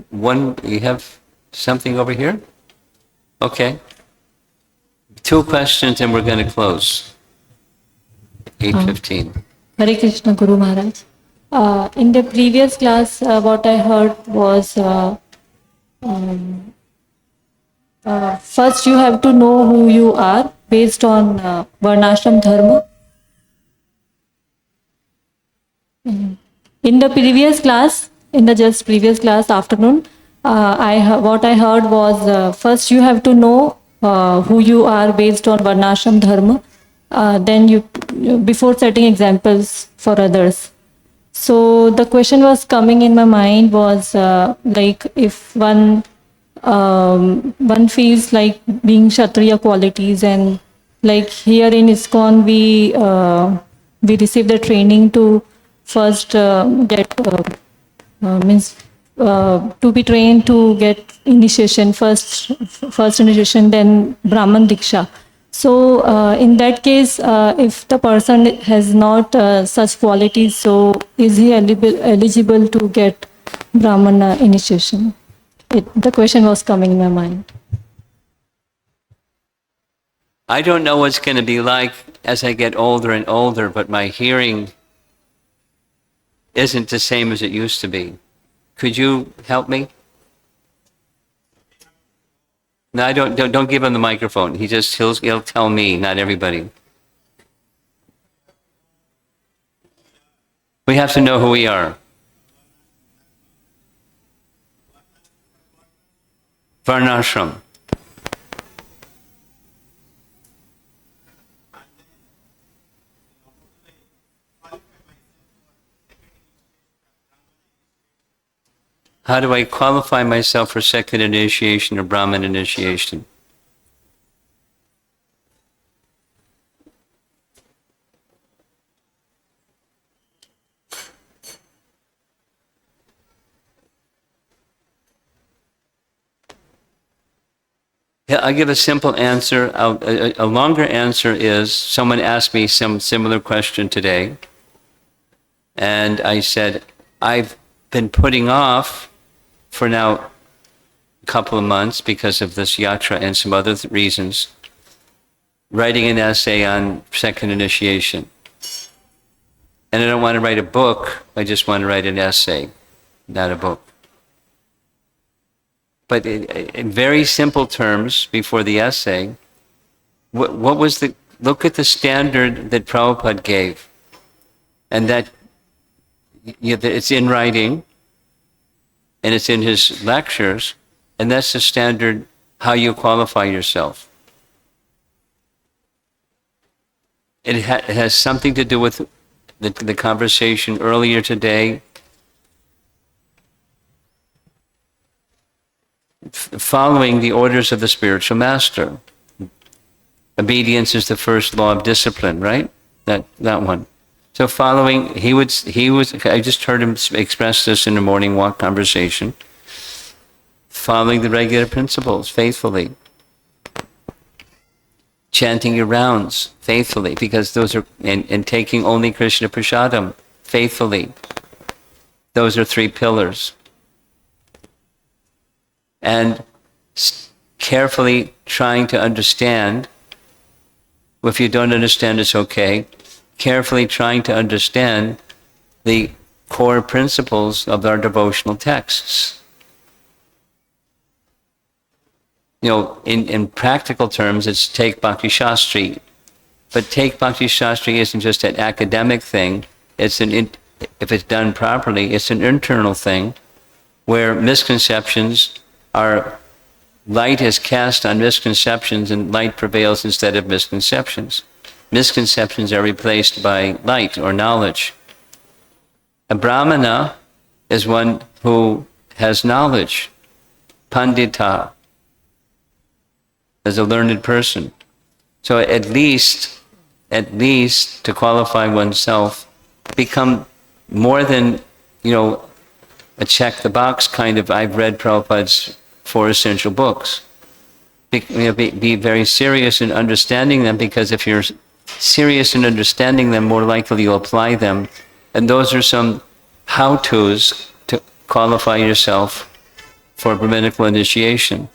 A: one. You have something over here? Okay. 2 questions and we're going to close. 8:15.
G: Hare Krishna Guru Maharaj. In the previous class, what I heard was first you have to know who you are based on Varnashram Dharma. In the previous class, in the just previous class afternoon, what I heard was first you have to know who you are based on Varnashram Dharma. Then you before setting examples for others. So the question was coming in my mind was like if one feels like being Kshatriya qualities, and like here in ISKCON we receive the training to first get to be trained to get initiation, first initiation, then Brahman Diksha. So in that case, if the person has not such qualities, so is he eligible to get Brahmana initiation? The question was coming in my mind.
A: I don't know what's going to be like as I get older and older, but my hearing isn't the same as it used to be. Could you help me? No, I don't give him the microphone. He'll tell me, not everybody. We have to know who we are. Varnashram. How do I qualify myself for second initiation or Brahman initiation? Yeah, I'll give a simple answer. A longer answer is, someone asked me some similar question today, and I said, I've been putting off for now a couple of months because of this yatra and some other reasons, writing an essay on second initiation. And I don't want to write a book, I just want to write an essay, not a book. But in very simple terms, before the essay, what was look at the standard that Prabhupada gave. And that it's in writing, and it's in his lectures, and that's the standard how you qualify yourself. It has something to do with the conversation earlier today. Following the orders of the spiritual master. Obedience is the first law of discipline, right? That one. So following, he was, I just heard him express this in the morning walk conversation. Following the regular principles faithfully. Chanting your rounds faithfully, because those are, and taking only Krishna Prasadam faithfully. Those are 3 pillars. And carefully trying to understand, if you don't understand, it's okay, carefully trying to understand the core principles of our devotional texts. You know, in practical terms, it's take Bhakti Shastri. But take Bhakti Shastri isn't just an academic thing. It's if it's done properly, it's an internal thing where misconceptions are, light is cast on misconceptions and light prevails instead of misconceptions. Misconceptions are replaced by light or knowledge. A Brahmana is one who has knowledge. Pandita is a learned person. So at least to qualify oneself, become more than, a check the box kind of, I've read Prabhupada's 4 essential books. Be very serious in understanding them, because if you're serious in understanding them, more likely you'll apply them. And those are some how-tos to qualify yourself for brahminical initiation.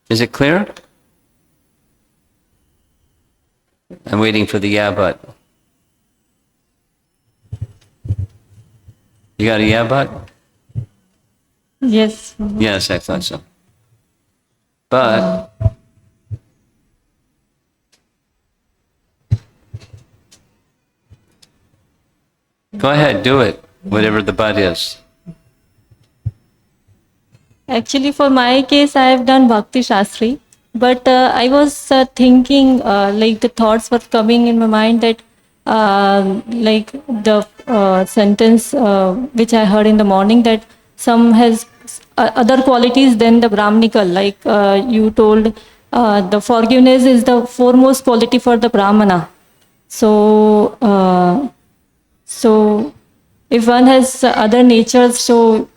A: Is it clear? I'm waiting for the yeah, but. You got a yeah, but?
G: Yes.
A: Yes, I thought so. But go ahead, do it, whatever the but is.
G: Actually, for my case, I have done Bhakti Shastri, but I was thinking, like the thoughts were coming in my mind that, like the sentence which I heard in the morning, that some has other qualities than the Brahmanical. Like you told, the forgiveness is the foremost quality for the Brahmana. So, so if one has other natures, so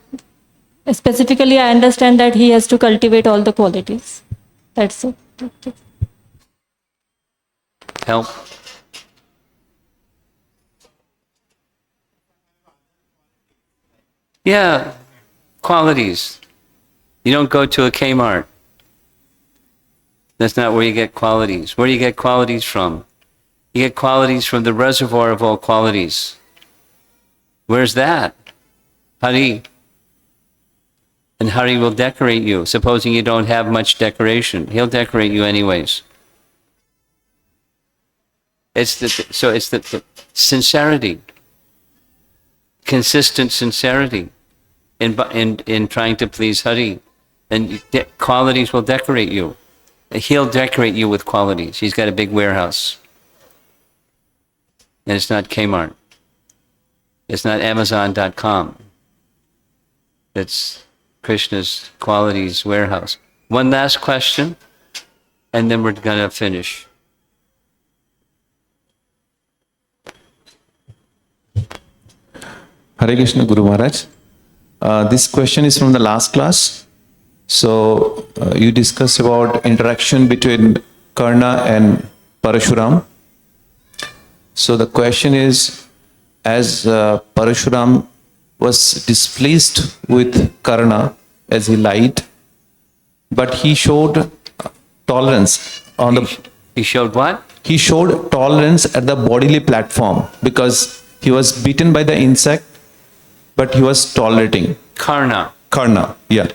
G: specifically, I understand that he has to cultivate all the qualities. That's it.
A: Help. Yeah, qualities. You don't go to a Kmart. That's not where you get qualities. Where do you get qualities from? You get qualities from the reservoir of all qualities. Where's that? Hari. And Hari will decorate you. Supposing you don't have much decoration, he'll decorate you anyways. It's the sincerity, consistent sincerity in trying to please Hari, and qualities will decorate you. He'll decorate you with qualities. He's got a big warehouse, and it's not Kmart. It's not Amazon.com. It's Krishna's qualities warehouse. One last question, and then we're going to finish.
H: Hare Krishna, Guru Maharaj. This question is from the last class. So you discussed about interaction between Karna and Parashuram. So the question is, as Parashuram was displeased with Karna as he lied, but he showed tolerance on the...
A: He showed what?
H: He showed tolerance at the bodily platform because he was beaten by the insect, but he was tolerating.
A: Karna.
H: Karna, yeah.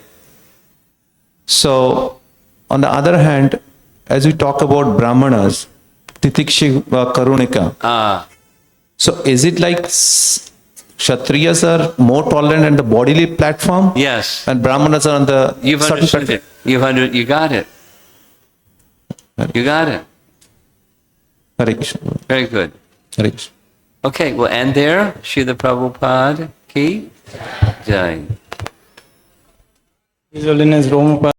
H: So, on the other hand, as we talk about Brahmanas, Titikshva Karunika, So is it like Kshatriyas are more tolerant on the bodily platform?
A: Yes.
H: And Brahmanas are on the
A: You've
H: subtle
A: understood
H: platform?
A: it. You got it. You got it.
H: Hare Krishna.
A: Very good.
H: Hare Krishna.
A: Okay, we'll end there. Srila Prabhupada ki jai.
D: His Holiness Roma